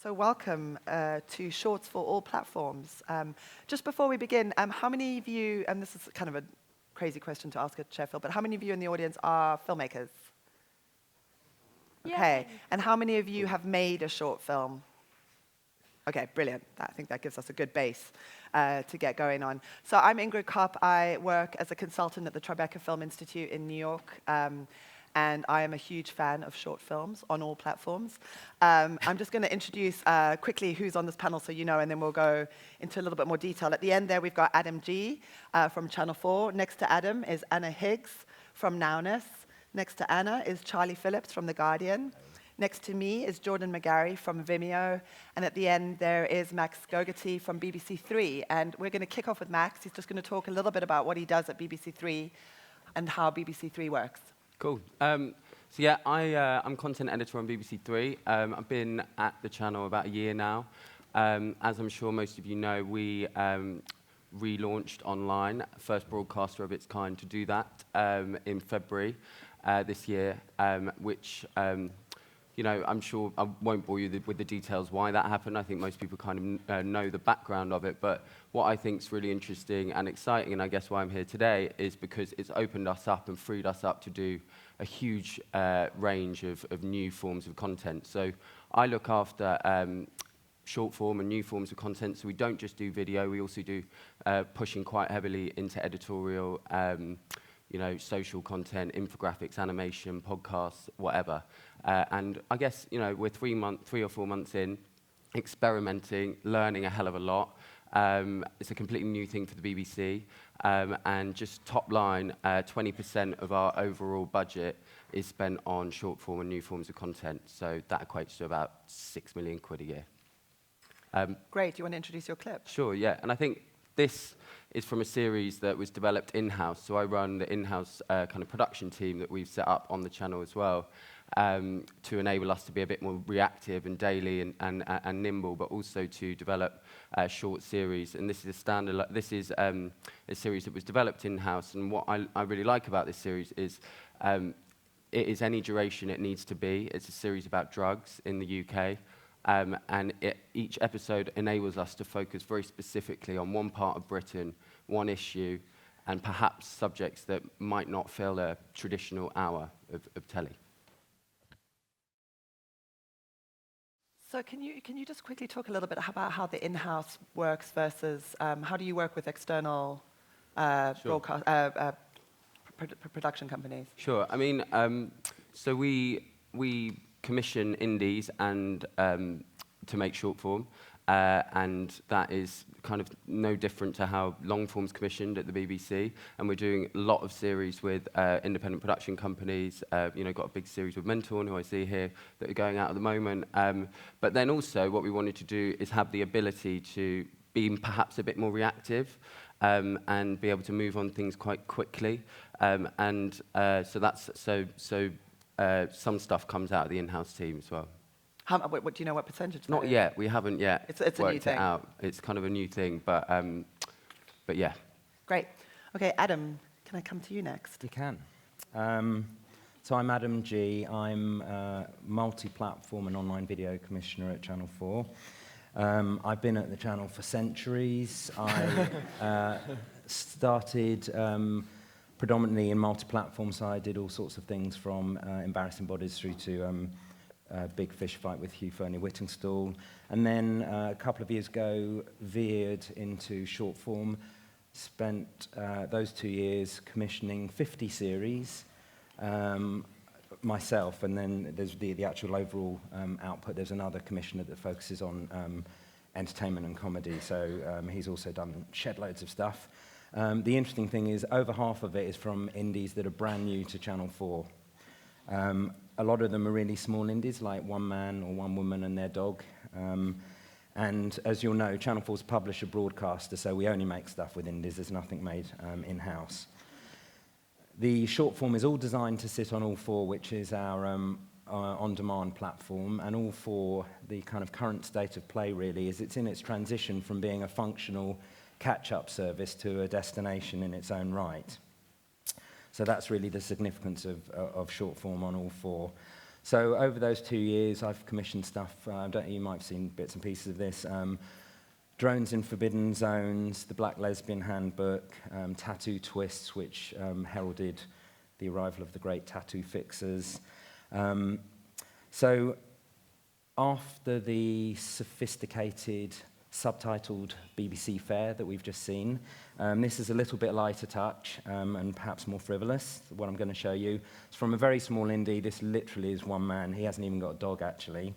So welcome to Shorts for all platforms. Just before we begin, how many of you, and this is kind of a crazy question to ask at Sheffield, but how many of you in the audience are filmmakers? Okay, and how many of you have made a short film? Okay, brilliant. I think that gives us a good base to get going on. So I'm Ingrid Kopp. I work as a consultant at the Tribeca Film Institute in New York. And I am a huge fan of short films on all platforms. I'm just going to introduce quickly who's on this panel so you know, and then we'll go into a little bit more detail. At the end there, we've got Adam G. From Channel 4. Next to Adam is Anna Higgs from Nowness. Next to Anna is Charlie Phillips from The Guardian. Next to me is Jordan McGarry from Vimeo. And at the end, there is Max Gogarty from BBC Three. And we're going to kick off with Max. He's just going to talk a little bit about what he does at BBC Three and how BBC Three works. Cool. So yeah, I'm content editor on BBC Three. I've been at the channel about a year now. As I'm sure most of you know, we relaunched online, first broadcaster of its kind to do that in February this year, which you know, I'm sure I won't bore you with the details why that happened. I think most people kind of know the background of it. But what I think is really interesting and exciting, and I guess why I'm here today, is because it's opened us up and freed us up to do a huge range of new forms of content. So I look after short form and new forms of content. So we don't just do video. We also do pushing quite heavily into editorial, you know, social content, infographics, animation, podcasts, whatever. And I guess, you know, we're 3 or 4 months in, experimenting, learning a hell of a lot. It's a completely new thing for the BBC. And just top line, 20% of our overall budget is spent on short form and new forms of content. So that equates to about 6 million quid a year. Great. Do you want to introduce your clip? Sure, yeah. And I think this is from a series that was developed in-house. So I run the in-house kind of production team that we've set up on the channel as well, to enable us to be a bit more reactive and daily and nimble, but also to develop short series. And this is a standard. This is a series that was developed in-house. And what I really like about this series is it is any duration it needs to be. It's a series about drugs in the UK. And each episode enables us to focus very specifically on one part of Britain, one issue, and perhaps subjects that might not fill a traditional hour of telly. So can you just quickly talk a little bit about how the in-house works versus how do you work with external broadcast production companies? Sure. I mean, so we commission indies and to make short form, and that is kind of no different to how long form's commissioned at the BBC. And we're doing a lot of series with independent production companies. You know, got a big series with Mentor, who I see here, that are going out at the moment. But then also, what we wanted to do is have the ability to be perhaps a bit more reactive. And be able to move on things quite quickly, so that's some stuff comes out of the in-house team as well. What do you know what percentage? Not yet. We haven't yet. It's a new thing. It out. It's kind of a new thing, but yeah. Great. Okay, Adam, can I come to you next? You can. So I'm Adam G. I'm multi-platform and online video commissioner at Channel 4. I've been at the channel for centuries. I started predominantly in multi-platform, so I did all sorts of things from embarrassing bodies through to Big Fish Fight with Hugh Fernie-Whittingstall. And then a couple of years ago, veered into short form, spent those 2 years commissioning 50 series myself, and then there's the actual overall output. There's another commissioner that focuses on entertainment and comedy, so he's also done shed loads of stuff. The interesting thing is over half of it is from indies that are brand new to Channel 4. A lot of them are really small indies, like one man or one woman and their dog. And as you'll know, Channel 4's publisher broadcaster, so we only make stuff with indies. There's nothing made in-house. The short form is all designed to sit on All 4, which is our on-demand platform, and All 4, the kind of current state of play really, is it's in its transition from being a functional catch-up service to a destination in its own right. So that's really the significance of short form on All 4. So over those 2 years, I've commissioned stuff. You might have seen bits and pieces of this. Drones in Forbidden Zones, The Black Lesbian Handbook, Tattoo Twists, which heralded the arrival of the great tattoo fixers. So after the sophisticated, subtitled BBC fare that we've just seen, this is a little bit lighter touch and perhaps more frivolous, what I'm going to show you. It's from a very small indie. This literally is one man. He hasn't even got a dog, actually.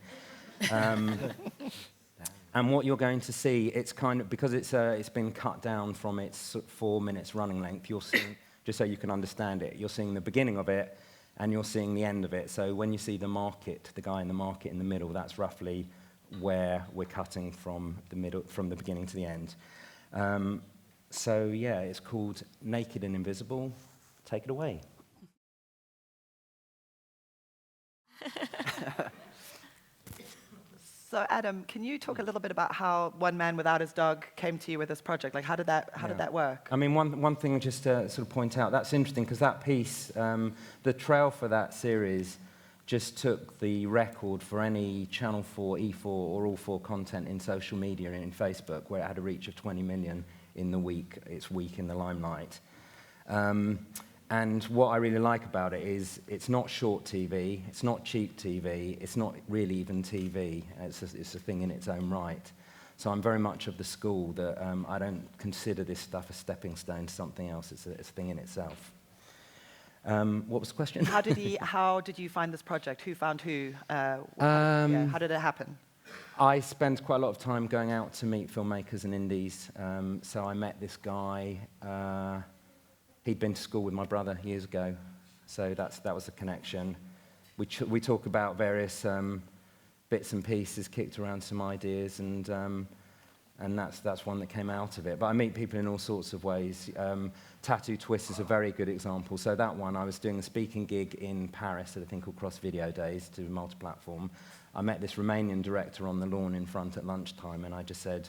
And what you're going to see, it's kind of, because it's been cut down from its 4 minutes running length, you're seeing, just so you can understand it, you're seeing the beginning of it and you're seeing the end of it. So when you see the market, the guy in the market in the middle, that's roughly where we're cutting from the beginning to the end. So yeah, it's called Naked and Invisible. Take it away. So Adam, can you talk a little bit about how One Man Without His Dog came to you with this project? Like, how did that work? I mean, one thing just to sort of point out, that's interesting because that piece, the trail for that series just took the record for any Channel 4, E4 or All 4 content in social media and in Facebook, where it had a reach of 20 million in the week, its week in the limelight. And what I really like about it is it's not short TV, it's not cheap TV, it's not really even TV. It's a thing in its own right. So I'm very much of the school that I don't consider this stuff a stepping stone to something else. It's a thing in itself. What was the question? How did you find this project? Who found who? How did it happen? I spent quite a lot of time going out to meet filmmakers and indies. So I met this guy. He'd been to school with my brother years ago, so that was a connection. We talk about various bits and pieces, kicked around some ideas, and that's one that came out of it. But I meet people in all sorts of ways. Tattoo Twist is a very good example. So that one, I was doing a speaking gig in Paris at a thing called Cross Video Days, to multi-platform. I met this Romanian director on the lawn in front at lunchtime, and I just said,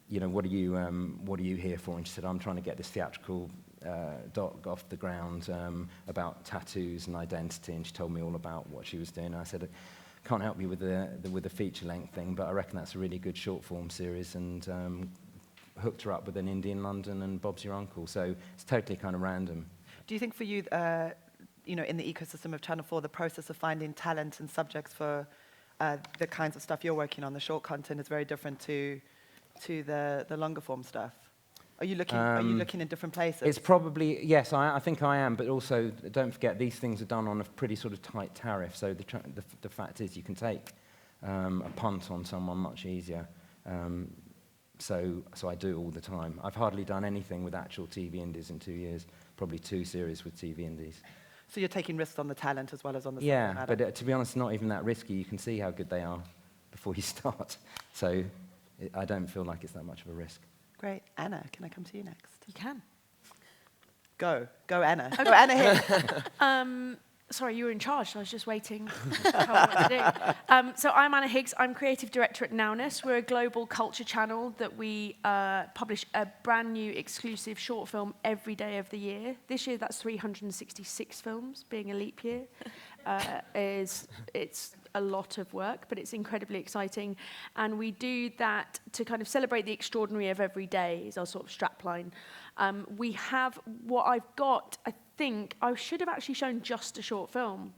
you know, what are you here for? And she said, I'm trying to get this theatrical doc off the ground about tattoos and identity, and she told me all about what she was doing. And I said, I can't help you with the feature-length thing, but I reckon that's a really good short-form series, and hooked her up with an indie in London and Bob's Your Uncle. So it's totally kind of random. Do you think for you, you know, in the ecosystem of Channel 4, the process of finding talent and subjects for the kinds of stuff you're working on, the short content, is very different to the longer form stuff? Are you looking in different places? It's probably, yes, I think I am, but also don't forget these things are done on a pretty sort of tight tariff, so the fact is you can take a punt on someone much easier. So I do all the time. I've hardly done anything with actual TV indies in 2 years, probably 2 series with TV indies. So you're taking risks on the talent as well as on the subject matter? But to be honest, not even that risky. You can see how good they are before you start. So I don't feel like it's that much of a risk. Great. Anna, can I come to you next? You can. Go Anna. Okay. Go Anna here. Sorry, you were in charge, so I was just waiting to tell what to do. So I'm Anna Higgs. I'm creative director at Nowness. We're a global culture channel that we publish a brand new exclusive short film every day of the year. This year, that's 366 films, being a leap year. It's a lot of work, but it's incredibly exciting. And we do that to kind of celebrate the extraordinary of every day, is our sort of strapline. We have what I've got, I think I should have actually shown just a short film,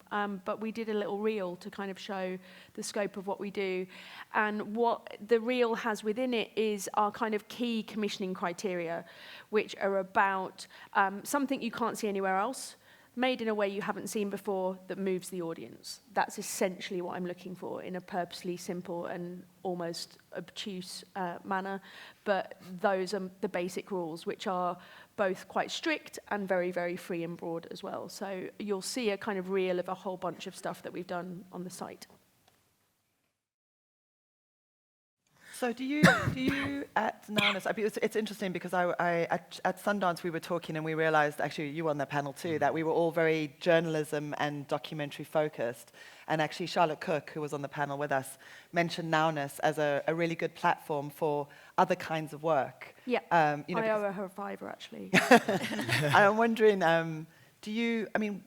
but we did a little reel to kind of show the scope of what we do. And what the reel has within it is our kind of key commissioning criteria, which are about something you can't see anywhere else, made in a way you haven't seen before, that moves the audience. That's essentially what I'm looking for in a purposely simple and almost obtuse manner. But those are the basic rules, which are both quite strict and very, very free and broad as well. So you'll see a kind of reel of a whole bunch of stuff that we've done on the site. So do you at Nowness, it's interesting because at Sundance we were talking and we realized, actually you were on the panel too, that we were all very journalism and documentary focused. And actually Charlotte Cook, who was on the panel with us, mentioned Nowness as a really good platform for other kinds of work. Yeah, you know, I owe her a fiver actually. I'm wondering, I mean,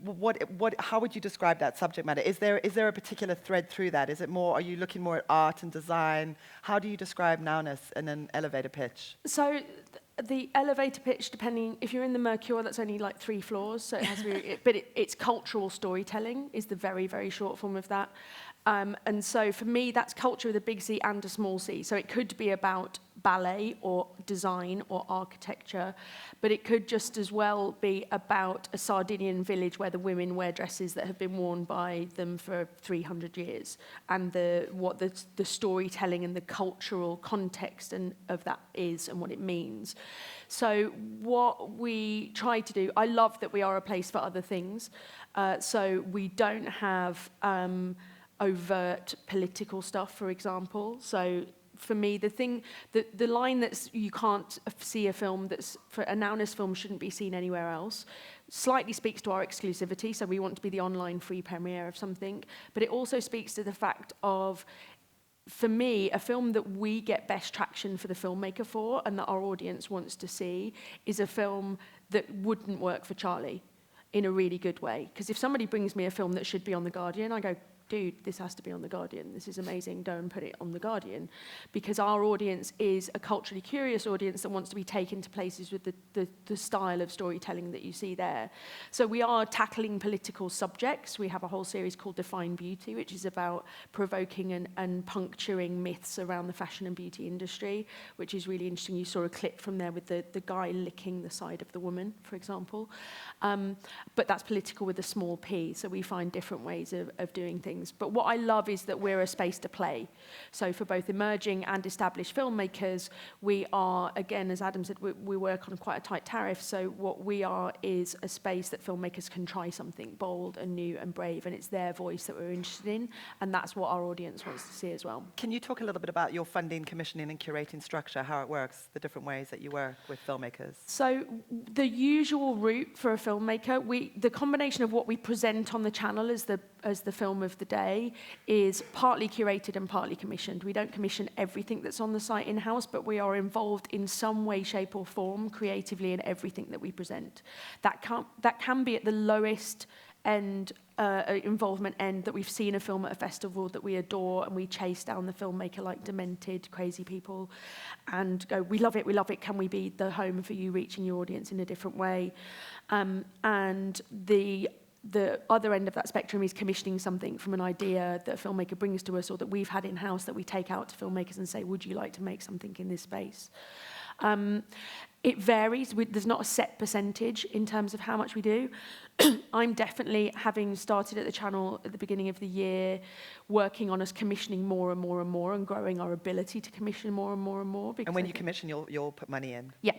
how would you describe that subject matter? Is there a particular thread through that? Is it more, are you looking more at art and design? How do you describe Nowness in an elevator pitch? So the elevator pitch, depending, if you're in the Mercure, that's only like 3 floors, so it has to be, but it's cultural storytelling is the very, very short form of that. And so for me, that's culture with a big C and a small c. So it could be about ballet or design or architecture, but it could just as well be about a Sardinian village where the women wear dresses that have been worn by them for 300 years, and what the storytelling and the cultural context of that is and what it means. So what we try to do, I love that we are a place for other things. So we don't have overt political stuff, for example. So for me, the line that's you can't see a film that's, for a Nowness film shouldn't be seen anywhere else, slightly speaks to our exclusivity. So we want to be the online free premiere of something, but it also speaks to the fact of, for me, a film that we get best traction for the filmmaker for and that our audience wants to see is a film that wouldn't work for Charlie in a really good way. Because if somebody brings me a film that should be on The Guardian, I go, dude, this has to be on The Guardian. This is amazing. Go and put it on The Guardian. Because our audience is a culturally curious audience that wants to be taken to places with the style of storytelling that you see there. So we are tackling political subjects. We have a whole series called Define Beauty, which is about provoking and puncturing myths around the fashion and beauty industry, which is really interesting. You saw a clip from there with the guy licking the side of the woman, for example. But that's political with a small p, so we find different ways of doing things. But what I love is that we're a space to play. So for both emerging and established filmmakers, we are, again, as Adam said, we work on quite a tight tariff. So what we are is a space that filmmakers can try something bold and new and brave, and it's their voice that we're interested in, and that's what our audience wants to see as well. Can you talk a little bit about your funding, commissioning, and curating structure, how it works, the different ways that you work with filmmakers? So the usual route for a filmmaker, the combination of what we present on the channel as the film of the day is partly curated and partly commissioned. We don't commission everything that's on the site in-house, but we are involved in some way, shape, or form creatively in everything that we present. That can be at the lowest end, involvement end, that we've seen a film at a festival that we adore and we chase down the filmmaker like demented, crazy people and go, we love it, can we be the home for you reaching your audience in a different way? And the other end of that spectrum is commissioning something from an idea that a filmmaker brings to us or that we've had in-house that we take out to filmmakers and say, would you like to make something in this space? It varies. There's not a set percentage in terms of how much we do. I'm definitely, having started at the channel at the beginning of the year, working on us commissioning more and more and more and growing our ability to commission more and more and more. And when you commission, you'll put money in? Yeah.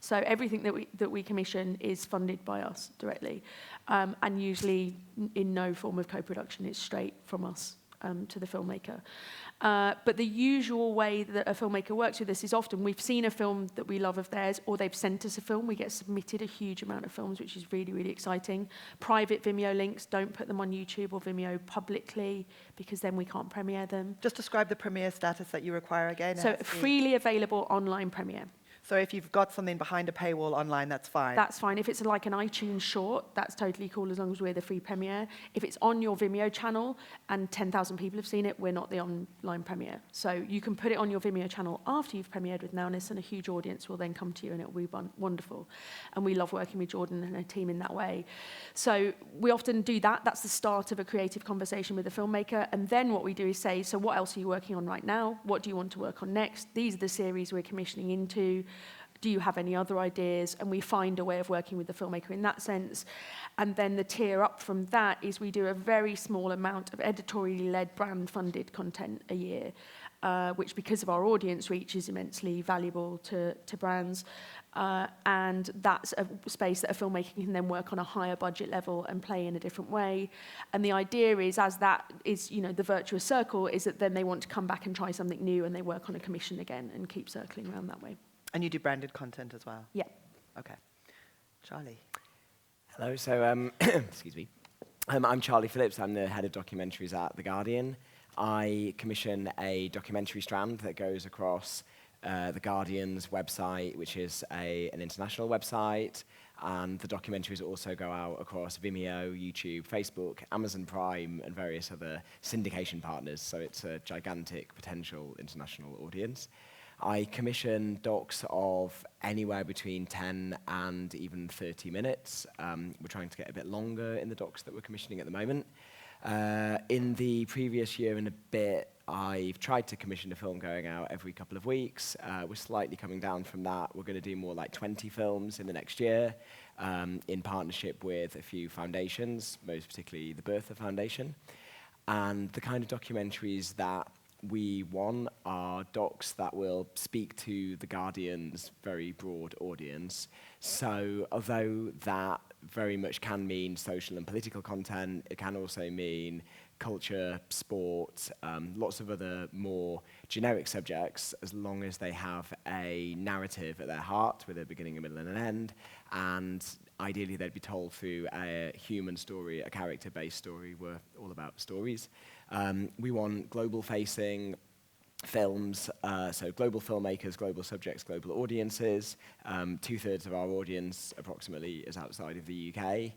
So everything that we commission is funded by us directly, and usually in no form of co-production. It's straight from us to the filmmaker. But the usual way that a filmmaker works with us is often we've seen a film that we love of theirs, or they've sent us a film. We get submitted a huge amount of films, which is really, really exciting. Private Vimeo links, don't put them on YouTube or Vimeo publicly, because then we can't premiere them. Just describe the premiere status that you require again. So freely available online premiere. So if you've got something behind a paywall online, that's fine? That's fine. If it's like an iTunes short, that's totally cool as long as we're the free premiere. If it's on your Vimeo channel and 10,000 people have seen it, we're not the online premiere. So you can put it on your Vimeo channel after you've premiered with Nowness, and a huge audience will then come to you and it'll be wonderful. And we love working with Jordan and her team in that way. So we often do that. That's the start of a creative conversation with the filmmaker. And then what we do is say, so what else are you working on right now? What do you want to work on next? These are the series we're commissioning into. Do you have any other ideas? And we find a way of working with the filmmaker in that sense. And then the tier up from that is we do a very small amount of editorially led brand-funded content a year, which, because of our audience reach, is immensely valuable to brands. And that's a space that a filmmaker can then work on a higher budget level and play in a different way. And the idea is, as that is, the virtuous circle, is that then they want to come back and try something new and they work on a commission again and keep circling around that way. And you do branded content as well? Yeah. Okay. Charlie. Hello, so, excuse me. I'm Charlie Phillips. I'm the head of documentaries at The Guardian. I commission a documentary strand that goes across The Guardian's website, which is an international website, and the documentaries also go out across Vimeo, YouTube, Facebook, Amazon Prime, and various other syndication partners, so it's a gigantic potential international audience. I commission docs of anywhere between 10 and even 30 minutes. We're trying to get a bit longer in the docs that we're commissioning at the moment. In the previous year and a bit, I've tried to commission a film going out every couple of weeks. We're slightly coming down from that. We're going to do more like 20 films in the next year, in partnership with a few foundations, most particularly the Bertha Foundation. And the kind of documentaries that we want are docs that will speak to The Guardian's very broad audience. So although that very much can mean social and political content, it can also mean culture, sport, lots of other more generic subjects, as long as they have a narrative at their heart with a beginning, a middle, and an end. And ideally, they'd be told through a human story, a character-based story. We're all about stories. We want global-facing films, so global filmmakers, global subjects, global audiences. 2/3 of our audience, approximately, is outside of the UK.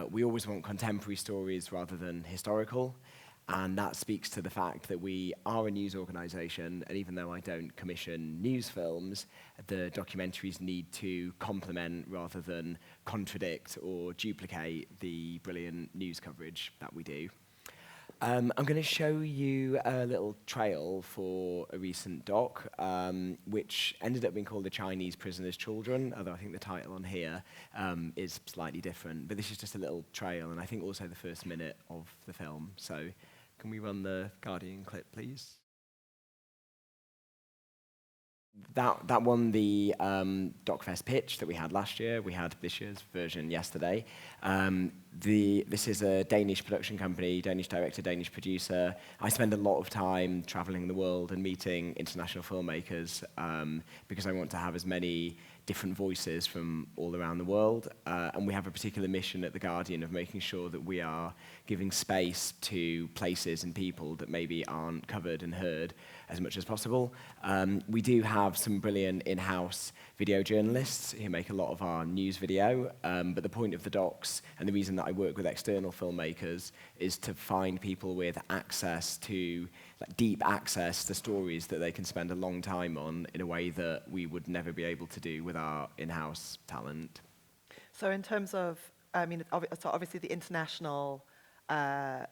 We always want contemporary stories rather than historical, and that speaks to the fact that we are a news organisation, and even though I don't commission news films, the documentaries need to complement rather than contradict or duplicate the brilliant news coverage that we do. I'm going to show you a little trail for a recent doc, which ended up being called The Chinese Prisoners' Children, although I think the title on here is slightly different. But this is just a little trail, and I think also the first minute of the film. So can we run the Guardian clip, please? That won the DocFest pitch that we had last year. We had this year's version yesterday. This is a Danish production company, Danish director, Danish producer. I spend a lot of time traveling the world and meeting international filmmakers because I want to have as many different voices from all around the world. And we have a particular mission at The Guardian of making sure that we are giving space to places and people that maybe aren't covered and heard as much as possible. We do have some brilliant in-house video journalists who make a lot of our news video, but the point of the docs and the reason that I work with external filmmakers is to find people with access to, like, deep access to stories that they can spend a long time on in a way that we would never be able to do with our in-house talent. So in terms of, I mean, so obviously the international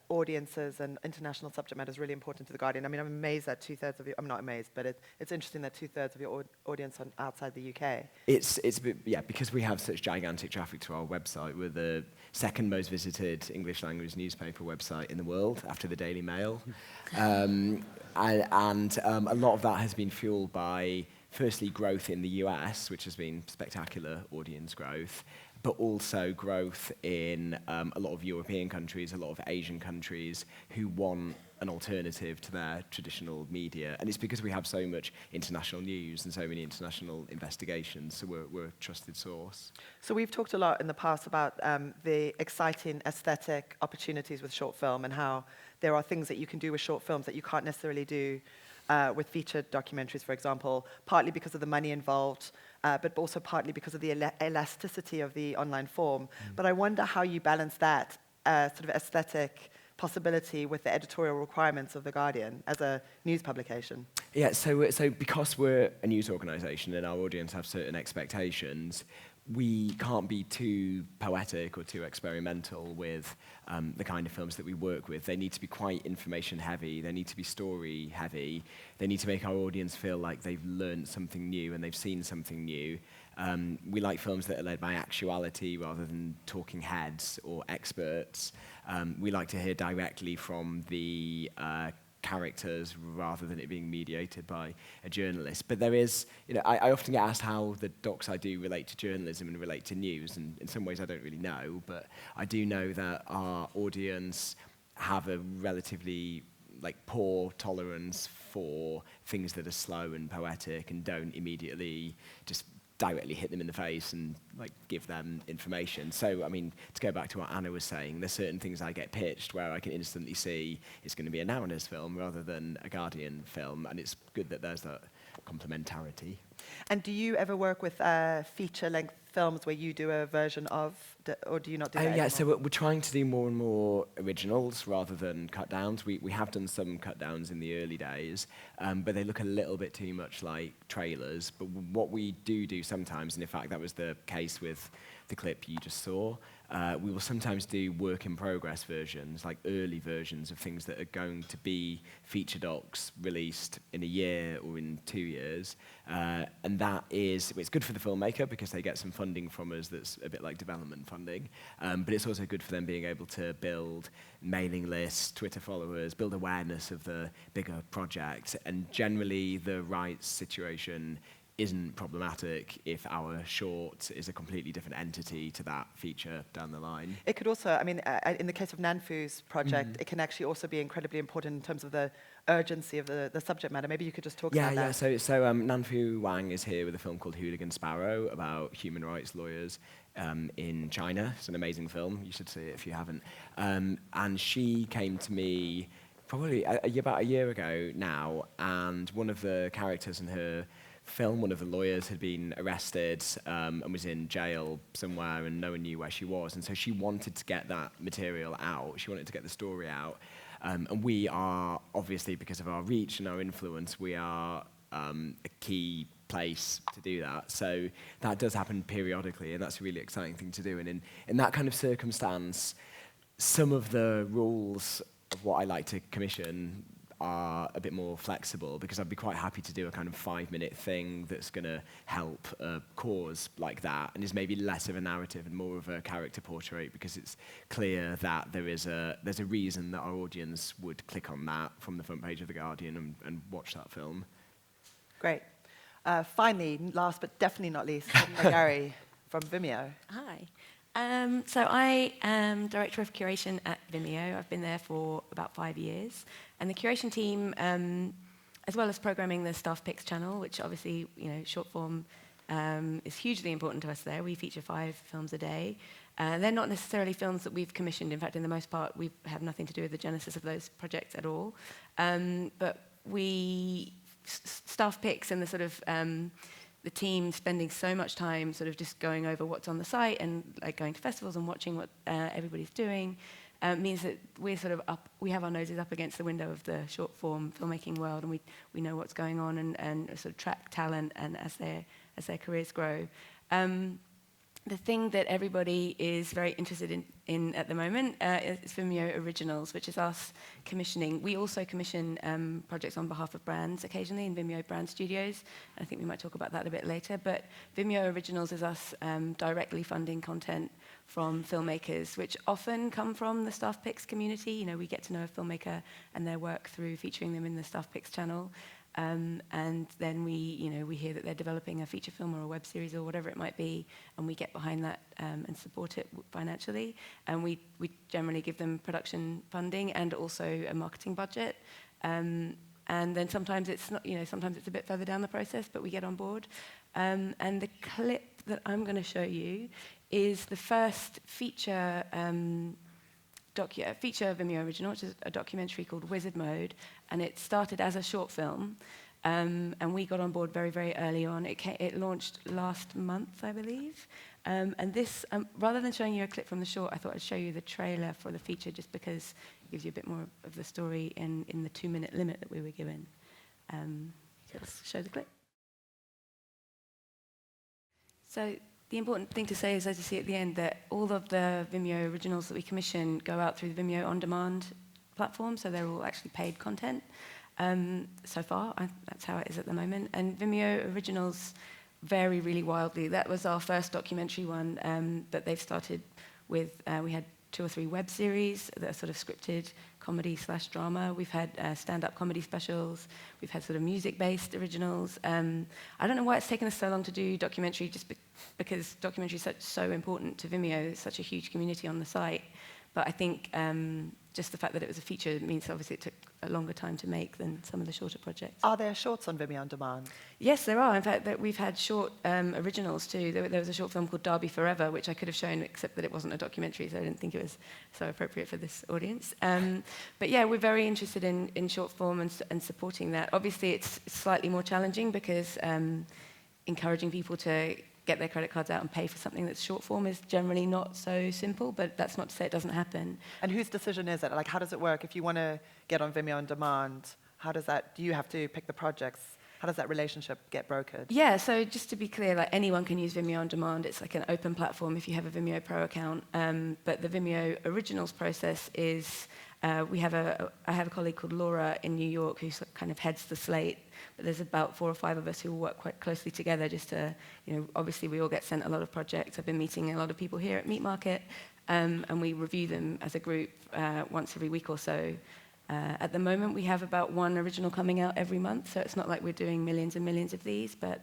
audiences and international subject matter is really important to The Guardian. I mean, I'm amazed that 2/3 of your, I'm not amazed, but it's interesting that 2/3 of your audience are outside the UK. Yeah, because we have such gigantic traffic to our website. We're the second most visited English language newspaper website in the world after the Daily Mail. And a lot of that has been fueled by, firstly, growth in the US, which has been spectacular audience growth, but also growth in a lot of European countries, a lot of Asian countries who want an alternative to their traditional media. And it's because we have so much international news and so many international investigations, so we're a trusted source. So we've talked a lot in the past about the exciting aesthetic opportunities with short film and how there are things that you can do with short films that you can't necessarily do with featured documentaries, for example, partly because of the money involved, but also partly because of the elasticity of the online form. But I wonder how you balance that sort of aesthetic possibility with the editorial requirements of The Guardian as a news publication. Yeah, so because we're a news organisation and our audience have certain expectations, we can't be too poetic or too experimental with the kind of films that we work with. They need to be quite information heavy, they need to be story heavy, they need to make our audience feel like they've learned something new and they've seen something new. We like films that are led by actuality rather than talking heads or experts. We like to hear directly from the characters rather than it being mediated by a journalist. But there is, I often get asked how the docs I do relate to journalism and relate to news, and in some ways I don't really know, but I do know that our audience have a relatively poor tolerance for things that are slow and poetic and don't immediately just directly hit them in the face and give them information. So, I mean, to go back to what Anna was saying, there's certain things I get pitched where I can instantly see it's going to be a Nowness film rather than a Guardian film, and it's good that there's that complementarity. And do you ever work with feature-length films where you do a version of, or do you not do that Yeah, anymore? so we're trying to do more and more originals rather than cut downs. We have done some cut downs in the early days, but they look a little bit too much like trailers. But what we do sometimes, and in fact that was the case with the clip you just saw, we will sometimes do work in progress versions, like early versions of things that are going to be feature docs released in a year or in 2 years. And that is, it's good for the filmmaker because they get some funding from us that's a bit like development funding, but it's also good for them being able to build mailing lists, Twitter followers, build awareness of the bigger project, and generally the rights situation isn't problematic if our short is a completely different entity to that feature down the line. It could also, I mean, in the case of Nanfu's project, it can actually also be incredibly important in terms of the urgency of the subject matter. Maybe you could just talk about that. So Nanfu Wang is here with a film called Hooligan Sparrow about human rights lawyers in China. It's an amazing film. You should see it if you haven't. And she came to me probably about a year ago now, and one of the characters in her film, one of the lawyers had been arrested and was in jail somewhere, and no one knew where she was. And so she wanted to get that material out. She wanted to get the story out. And we are, obviously, because of our reach and our influence, we are a key place to do that. So that does happen periodically, and that's a really exciting thing to do. And in that kind of circumstance, some of the rules of what I like to commission are a bit more flexible, because I'd be quite happy to do a kind of 5-minute thing that's going to help a cause like that, and is maybe less of a narrative and more of a character portrait, because it's clear that there's a reason that our audience would click on that from the front page of The Guardian and watch that film. Great. Finally, last but definitely not least, McGarry from Vimeo. Hi. So I am Director of Curation at Vimeo. I've been there for about 5 years. And the curation team, as well as programming the Staff Picks channel, which obviously, short form is hugely important to us there. We feature 5 films a day. They're not necessarily films that we've commissioned. In fact, in the most part, we have nothing to do with the genesis of those projects at all. But Staff Picks and the sort of the team spending so much time sort of just going over what's on the site and like going to festivals and watching what everybody's doing means that we're sort of we have our noses up against the window of the short form filmmaking world, and we know what's going on and sort of track talent and as their careers grow. The thing that everybody is very interested in at the moment is Vimeo Originals, which is us commissioning. We also commission projects on behalf of brands occasionally in Vimeo Brand Studios. I think we might talk about that a bit later. But Vimeo Originals is us directly funding content from filmmakers, which often come from the Staff Picks community. We get to know a filmmaker and their work through featuring them in the Staff Picks channel. And then we hear that they're developing a feature film or a web series or whatever it might be, and we get behind that and support it financially. And we generally give them production funding and also a marketing budget. And then sometimes it's not, sometimes it's a bit further down the process, but we get on board. And the clip that I'm going to show you is the first feature Vimeo original, which is a documentary called Wizard Mode, and it started as a short film, and we got on board very, very early on. It launched last month, I believe, and this, rather than showing you a clip from the short, I thought I'd show you the trailer for the feature, just because it gives you a bit more of the story in the 2-minute limit that we were given. Let's show the clip. So the important thing to say is, as you see at the end, that all of the Vimeo originals that we commission go out through the Vimeo On Demand platform, so they're all actually paid content. So far, that's how it is at the moment. And Vimeo originals vary really wildly. That was our first documentary one, but they've started with, we had 2 or 3 web series that are sort of scripted comedy/drama. We've had stand-up comedy specials. We've had sort of music-based originals. I don't know why it's taken us so long to do documentary, just because documentary is so important to Vimeo. It's such a huge community on the site. But I think just the fact that it was a feature means obviously it took a longer time to make than some of the shorter projects. Are there shorts on Vimeo on Demand? Yes, there are. In fact, we've had short originals too. There was a short film called Derby Forever, which I could have shown, except that it wasn't a documentary, so I didn't think it was so appropriate for this audience. But yeah, we're very interested in short form and supporting that. Obviously, it's slightly more challenging because encouraging people to get their credit cards out and pay for something that's short form is generally not so simple, but that's not to say it doesn't happen. And whose decision is it? Like, how does it work? If you want to get on Vimeo on Demand, how does that, do you have to pick the projects? How does that relationship get brokered? Yeah, so just to be clear, like anyone can use Vimeo on Demand. It's like an open platform if you have a Vimeo Pro account. But the Vimeo Originals process is, I have a colleague called Laura in New York who kind of heads the slate. But there's about 4 or 5 of us who work quite closely together just to, obviously we all get sent a lot of projects. I've been meeting a lot of people here at Meat Market, and we review them as a group once every week or so. At the moment, we have about 1 original coming out every month, so it's not like we're doing millions and millions of these, but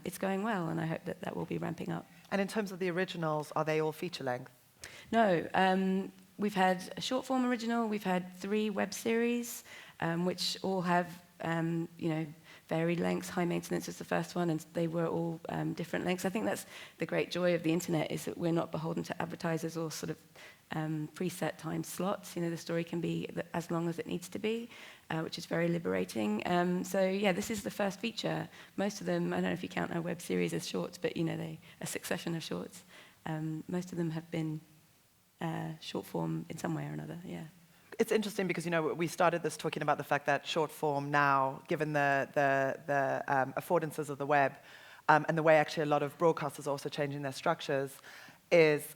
it's going well, and I hope that that will be ramping up. And in terms of the originals, are they all feature length? No, we've had a short form original, we've had 3 web series, which all have, varied lengths. High Maintenance is the first one, and they were all different lengths. I think that's the great joy of the internet, is that we're not beholden to advertisers or sort of preset time slots. The story can be as long as it needs to be, which is very liberating. So yeah, this is the first feature. Most of them, I don't know if you count our web series as shorts, but they a succession of shorts. Most of them have been short form in some way or another. Yeah. It's interesting because we started this talking about the fact that short form now, given the affordances of the web, and the way actually a lot of broadcasters are also changing their structures,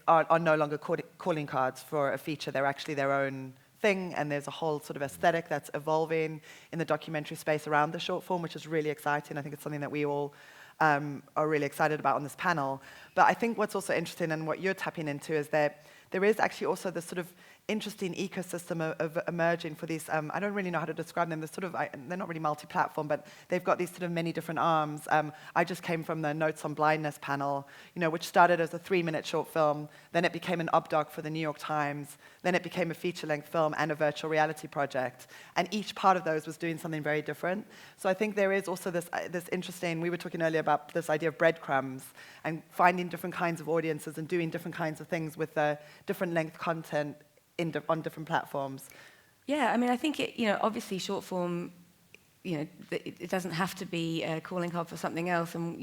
are no longer calling cards for a feature. They're actually their own thing, and there's a whole sort of aesthetic that's evolving in the documentary space around the short form, which is really exciting. I think it's something that we all are really excited about on this panel. But I think what's also interesting, and what you're tapping into, is that there is actually also this sort of interesting ecosystem of emerging for these, I don't really know how to describe them, they're not really multi-platform, but they've got these sort of many different arms. I just came from the Notes on Blindness panel, which started as a 3-minute short film, then it became an updoc for the New York Times, then it became a feature-length film and a virtual reality project. And each part of those was doing something very different. So I think there is also this interesting, we were talking earlier about this idea of breadcrumbs and finding different kinds of audiences and doing different kinds of things with different length content on different platforms. Yeah, I mean, I think obviously short form, it doesn't have to be a calling card for something else, and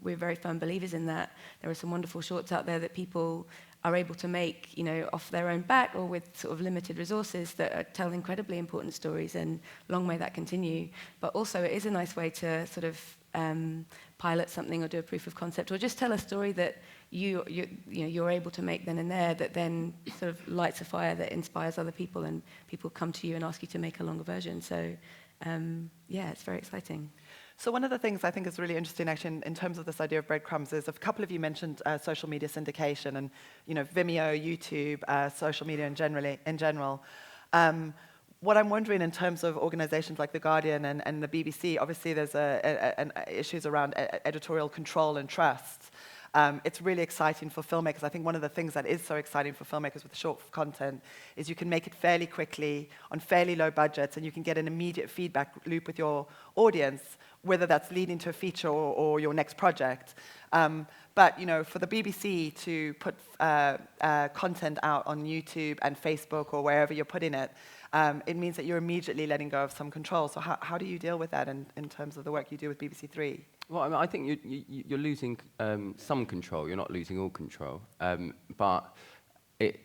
we're very firm believers in that. There are some wonderful shorts out there that people are able to make, off their own back or with sort of limited resources that tell incredibly important stories, and long may that continue. But also, it is a nice way to sort of pilot something or do a proof of concept, or just tell a story that you're able to make then and there, that then sort of lights a fire that inspires other people, and people come to you and ask you to make a longer version. So yeah, it's very exciting. So one of the things I think is really interesting, actually, in terms of this idea of breadcrumbs, is a couple of you mentioned social media syndication and Vimeo, YouTube, social media in general. What I'm wondering in terms of organizations like The Guardian and the BBC, obviously there's issues around editorial control and trust. It's really exciting for filmmakers. I think one of the things that is so exciting for filmmakers with short content is you can make it fairly quickly on fairly low budgets, and you can get an immediate feedback loop with your audience, whether that's leading to a feature or your next project. But for the BBC to put content out on YouTube and Facebook or wherever you're putting it, it means that you're immediately letting go of some control. So how do you deal with that in terms of the work you do with BBC Three? Well, I mean, I think you're losing some control. You're not losing all control. But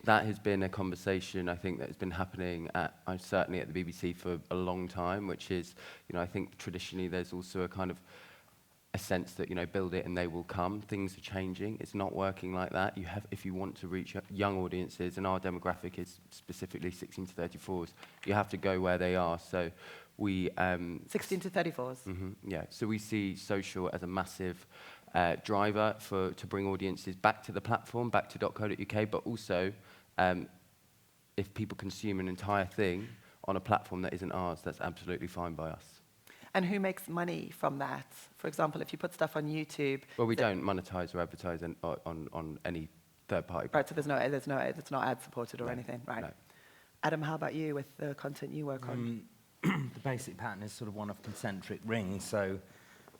that has been a conversation, I think, that has been happening certainly at the BBC for a long time, which is, I think traditionally there's also a kind of a sense that, build it and they will come. Things are changing. It's not working like that. If you want to reach young audiences, and our demographic is specifically 16 to 34s, you have to go where they are. So we 16 to 34s. Yeah. So we see social as a massive driver to bring audiences back to the platform, back to .co.uk, but also if people consume an entire thing on a platform that isn't ours, that's absolutely fine by us. And who makes money from that? For example, if you put stuff on YouTube... Well, we don't monetize or advertise on any third-party. Right, so it's not ad-supported or anything, right? No. Adam, how about you with the content you work on? The basic pattern is sort of one of concentric rings. So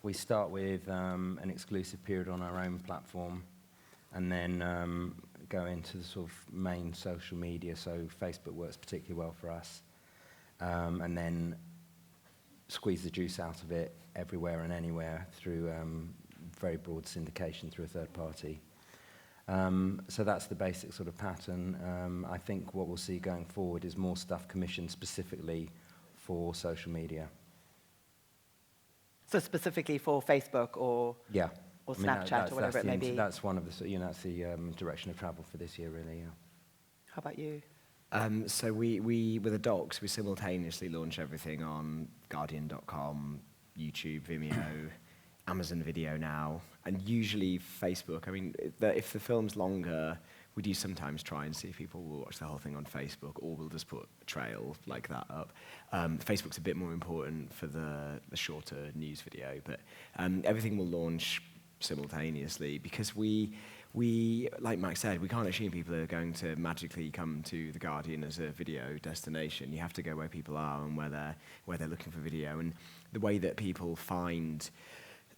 we start with an exclusive period on our own platform, and then go into the sort of main social media. So Facebook works particularly well for us, and then squeeze the juice out of it everywhere and anywhere through very broad syndication through a third party. So that's the basic sort of pattern. I think what we'll see going forward is more stuff commissioned specifically for social media. So specifically for Facebook or Yeah. or I mean, Snapchat or whatever it may be. That's one of the, that's the direction of travel for this year, really, yeah. How about you? So we with the docs, we simultaneously launch everything on Guardian.com, YouTube, Vimeo, Amazon Video now, and usually Facebook. I mean, if the film's longer, we do sometimes try and see if people will watch the whole thing on Facebook, or we'll just put a trail like that up. Facebook's a bit more important for the shorter news video, but everything will launch simultaneously because we, like Max said, we can't assume people are going to magically come to The Guardian as a video destination. You have to go where people are and where they're looking for video. And the way that people find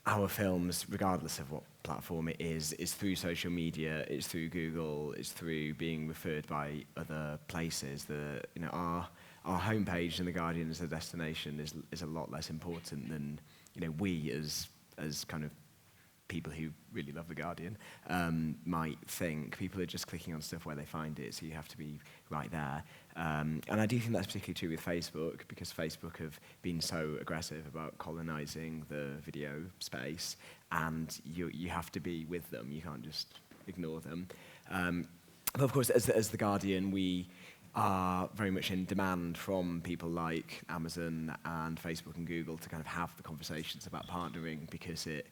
our films, regardless of what platform it is through social media, it's through Google, it's through being referred by other places. Our homepage in The Guardian as a destination is a lot less important than we as kind of people who really love The Guardian might think. People are just clicking on stuff where they find it, so you have to be right there. And I do think that's particularly true with Facebook, because Facebook have been so aggressive about colonizing the video space, and you have to be with them. You can't just ignore them. But of course, as The Guardian, we are very much in demand from people like Amazon and Facebook and Google to kind of have the conversations about partnering, because it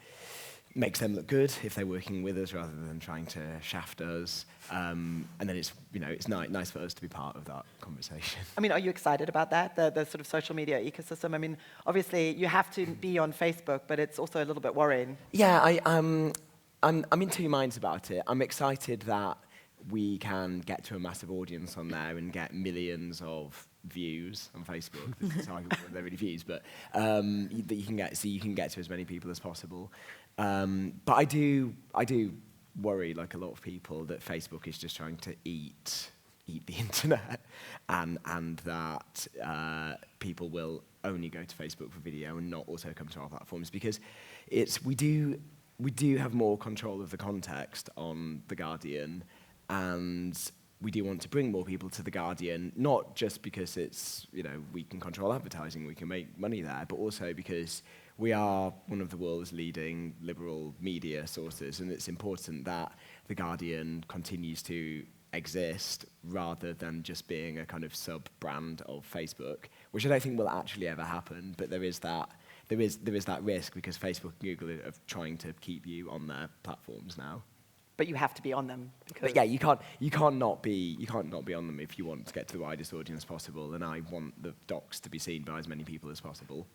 makes them look good if they're working with us rather than trying to shaft us. And then it's nice for us to be part of that conversation. I mean, are you excited about that, the sort of social media ecosystem? I mean, obviously you have to be on Facebook, but it's also a little bit worrying. Yeah, I'm in two minds about it. I'm excited that we can get to a massive audience on there and get millions of views on Facebook. It's arguable whether they're really views, but that you can get to as many people as possible. But I do worry, like a lot of people, that Facebook is just trying to eat the internet, and that people will only go to Facebook for video and not also come to our platforms, because we do have more control of the context on The Guardian, and we do want to bring more people to The Guardian, not just because it's, we can control advertising, we can make money there, but also because we are one of the world's leading liberal media sources, and it's important that The Guardian continues to exist rather than just being a kind of sub-brand of Facebook, which I don't think will actually ever happen, but there is that risk, because Facebook and Google are trying to keep you on their platforms now. But you have to be on them. But yeah, you can't not be on them if you want to get to the widest audience possible, and I want the docs to be seen by as many people as possible.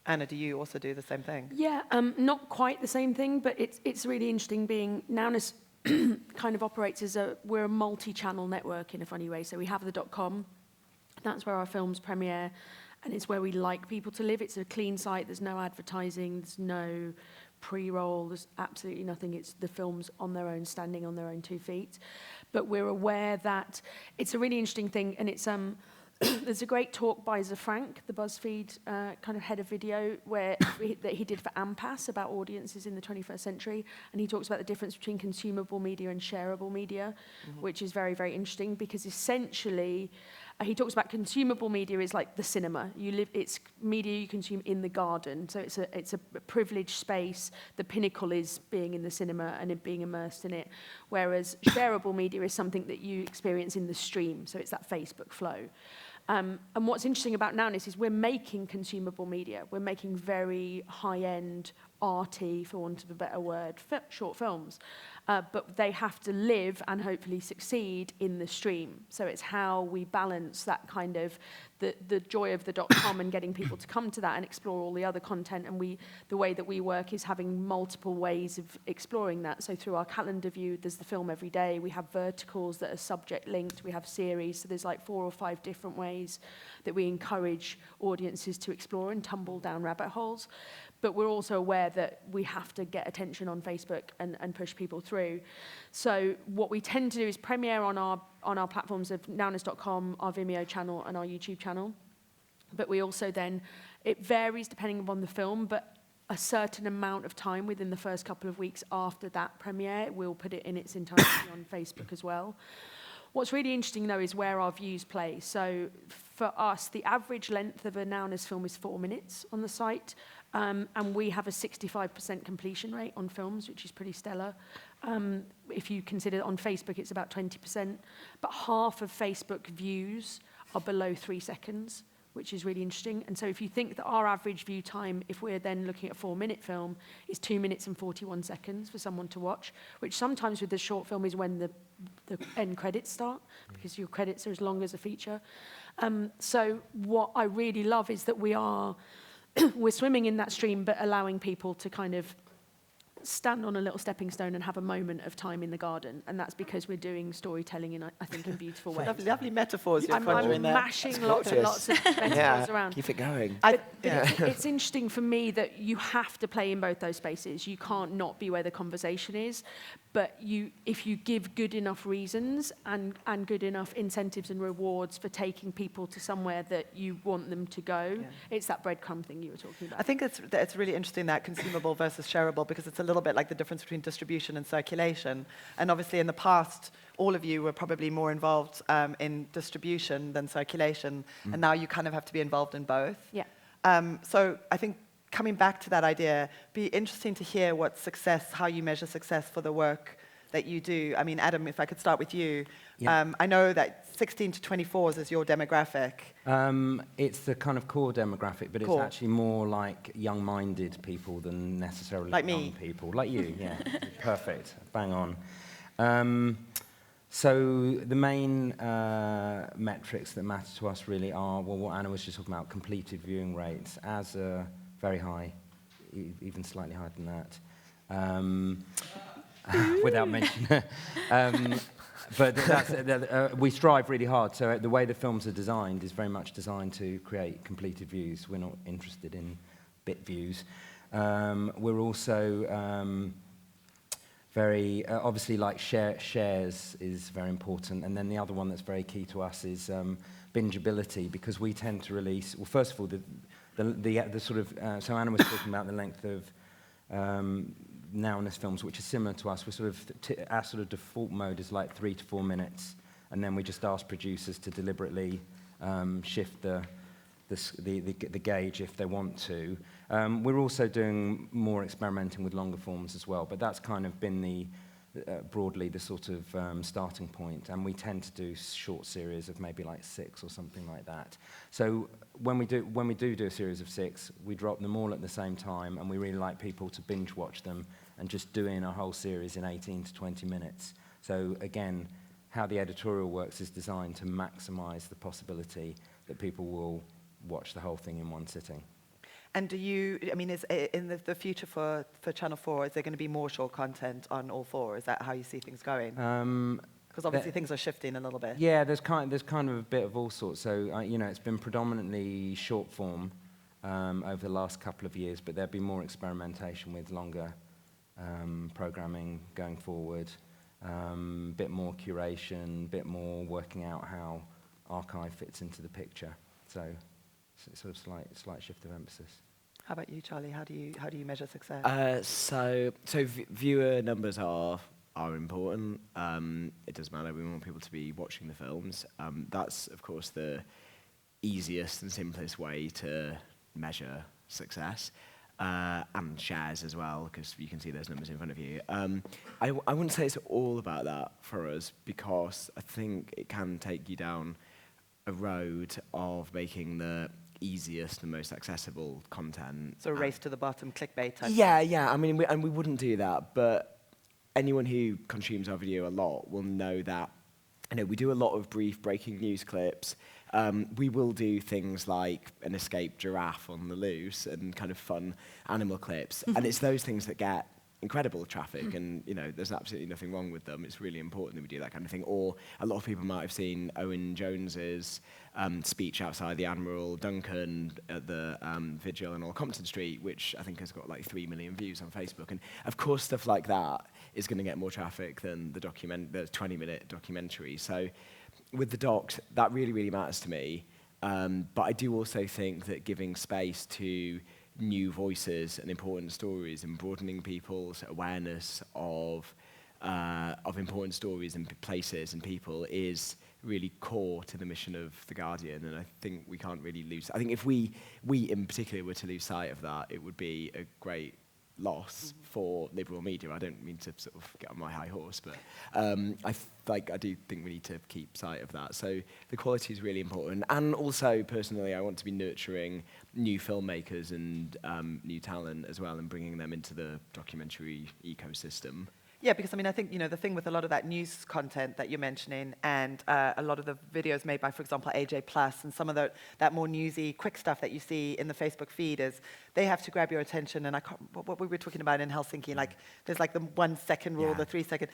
Anna, do you also do the same thing? Yeah, not quite the same thing, but it's really interesting being Nowness kind of operates as we're a multi-channel network in a funny way. So we have the .com, that's where our films premiere, and it's where we like people to live. It's a clean site, there's no advertising, there's no pre-roll, there's absolutely nothing. It's the films on their own, standing on their own 2 feet. But we're aware that it's a really interesting thing, and it's there's a great talk by Zafrank, the BuzzFeed kind of head of video, that he did for AMPAS about audiences in the 21st century, and he talks about the difference between consumable media and shareable media, which is very, very interesting, because essentially he talks about consumable media is like the cinema. It's media you consume in the garden, so it's a privileged space. The pinnacle is being in the cinema and being immersed in it, whereas shareable media is something that you experience in the stream, so it's that Facebook flow. And what's interesting about Nowness is we're making consumable media. We're making very high-end, arty, for want of a better word, short films. But they have to live and hopefully succeed in the stream. So it's how we balance that kind of the joy of the .com and getting people to come to that and explore all the other content. And the way that we work is having multiple ways of exploring that. So through our calendar view, there's the film every day. We have verticals that are subject linked. We have series. So there's like 4 or 5 different ways that we encourage audiences to explore and tumble down rabbit holes. But we're also aware that we have to get attention on Facebook and push people through. So what we tend to do is premiere on our platforms of Nowness.com, our Vimeo channel, and our YouTube channel. But we also then, it varies depending upon the film, but a certain amount of time within the first couple of weeks after that premiere, we'll put it in its entirety on Facebook as well. What's really interesting, though, is where our views play. So for us, the average length of a Nowness film is 4 minutes on the site, and we have a 65% completion rate on films, which is pretty stellar. If you consider on Facebook, it's about 20%, but half of Facebook views are below 3 seconds, which is really interesting. And so if you think that our average view time, if we're then looking at a 4-minute film, is 2 minutes and 41 seconds for someone to watch, which sometimes with the short film is when the end credits start, because your credits are as long as a feature. So what I really love is that we're swimming in that stream, but allowing people to kind of stand on a little stepping stone and have a moment of time in the garden. And that's because we're doing storytelling in, I think, in beautiful ways. Lovely metaphors you're I'm conjuring there. mashing lots and lots of metaphors around. Keep it going. It's interesting for me that you have to play in both those spaces. You can't not be where the conversation is. But if you give good enough reasons and good enough incentives and rewards for taking people to somewhere that you want them to go, it's that breadcrumb thing you were talking about. I think it's really interesting, that consumable versus shareable, because it's a little bit like the difference between distribution and circulation. And obviously in the past, all of you were probably more involved in distribution than circulation, and now you kind of have to be involved in both. Yeah. So I think coming back to that idea, be interesting to hear what success, how you measure success for the work that you do. I mean, Adam, if I could start with you. Yeah. I know that 16 to 24s is your demographic. It's the kind of core demographic, but it's Core. actually more like young-minded people than necessarily Like young me. people. Like you, yeah. Perfect. Bang on. So the main metrics that matter to us really are, well, what Anna was just talking about, completed viewing rates, as very high, even slightly higher than that. Without mentioning but we strive really hard. So the way the films are designed is very much designed to create completed views. We're not interested in bit views. We're also very, obviously, like shares is very important. And then the other one that's very key to us is bingeability, because we tend to release, well, first of all, the sort of, so Anna was talking about the length of Nowness films, which is similar to us. We're sort of our sort of default mode is like 3 to 4 minutes, and then we just ask producers to deliberately shift the gauge if they want to. We're also doing more experimenting with longer forms as well, but that's kind of been broadly the sort of starting point, and we tend to do short series of maybe like 6 or something like that. So when we do a series of 6, we drop them all at the same time, and we really like people to binge watch them and just doing a whole series in 18 to 20 minutes. So again, how the editorial works is designed to maximize the possibility that people will watch the whole thing in one sitting. And do you, I mean, is in the future for Channel 4, is there going to be more short content on all 4? Is that how you see things going? Because obviously things are shifting a little bit. Yeah, there's kind of a bit of all sorts. So, it's been predominantly short form over the last couple of years, but there'll be more experimentation with longer programming going forward, bit more curation, bit more working out how archive fits into the picture. So it's sort of slight shift of emphasis. How about you, Charlie? How do you measure success? So viewer numbers are important. It doesn't matter. We want people to be watching the films. That's, of course, the easiest and simplest way to measure success. And shares as well, because you can see those numbers in front of you. I wouldn't say it's all about that for us, because I think it can take you down a road of making the easiest and most accessible content. So a race to the bottom, clickbait type. Yeah. I mean, we wouldn't do that, but anyone who consumes our video a lot will know that we do a lot of brief breaking news clips, we will do things like an escaped giraffe on the loose and kind of fun animal clips. And it's those things that get incredible traffic, and there's absolutely nothing wrong with them. It's really important that we do that kind of thing. Or a lot of people might have seen Owen Jones's speech outside the Admiral Duncan at the vigil on Old Compton Street, which I think has got like 3 million views on Facebook. And of course, stuff like that is going to get more traffic than the 20-minute documentary. So with the docs, that really, really matters to me. But I do also think that giving space to new voices and important stories and broadening people's awareness of important stories and places and people is really core to the mission of The Guardian, and I think we can't really lose. I think if we in particular were to lose sight of that, it would be a great loss for liberal media. I don't mean to sort of get on my high horse, but I do think we need to keep sight of that. So the quality is really important. And also, personally, I want to be nurturing new filmmakers and new talent as well and bringing them into the documentary ecosystem. Yeah, because I think, the thing with a lot of that news content that you're mentioning and a lot of the videos made by, for example, AJ Plus and some of that more newsy, quick stuff that you see in the Facebook feed is they have to grab your attention. And what we were talking about in Helsinki, there's the 1 second rule, the 3 second.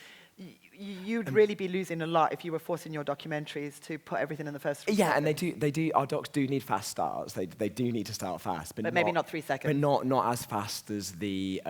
You'd really be losing a lot if you were forcing your documentaries to put everything in the first 3 seconds. And they do. Our docs do need fast starts. They do need to start fast, but maybe not 3 seconds. But not as fast as the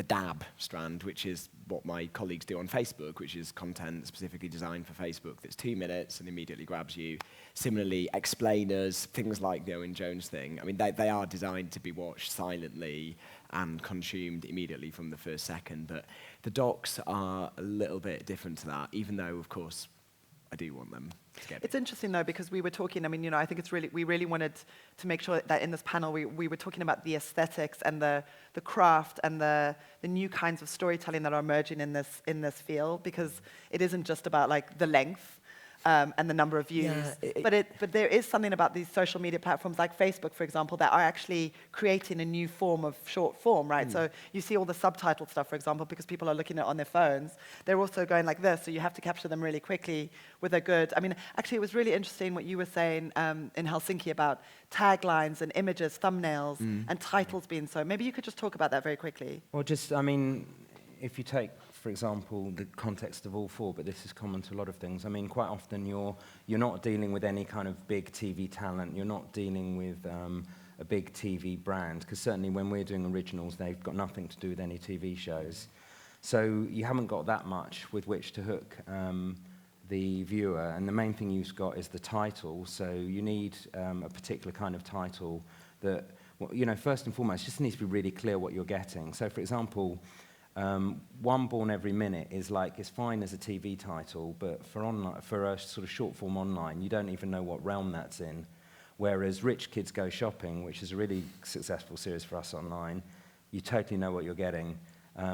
dab strand, which is what my colleagues do on Facebook, which is content specifically designed for Facebook that's 2 minutes and immediately grabs you. Similarly, explainers, things like the Owen Jones thing. They are designed to be watched silently and consumed immediately from the first second. But the docs are a little bit different to that, even though, of course, I do want them to get It's interesting, though, because we were talking, I think we really wanted to make sure that in this panel we were talking about the aesthetics and the craft and the new kinds of storytelling that are emerging in this field, because it isn't just about the length and the number of views. Yeah, but there is something about these social media platforms like Facebook, for example, that are actually creating a new form of short form, right? So you see all the subtitle stuff, for example, because people are looking at it on their phones. They're also going like this, so you have to capture them really quickly with a good... actually, it was really interesting what you were saying in Helsinki about taglines and images, thumbnails, and titles being so... Maybe you could just talk about that very quickly. Well, if you take, for example, the context of all four, but this is common to a lot of things. Quite often you're not dealing with any kind of big TV talent. You're not dealing with a big TV brand, because certainly when we're doing originals, they've got nothing to do with any TV shows. So you haven't got that much with which to hook the viewer, and the main thing you've got is the title. So you need a particular kind of title that, first and foremost, just needs to be really clear what you're getting. So, for example, One Born Every Minute is it's fine as a TV title, but for a sort of short form online, you don't even know what realm that's in. Whereas Rich Kids Go Shopping, which is a really successful series for us online, you totally know what you're getting.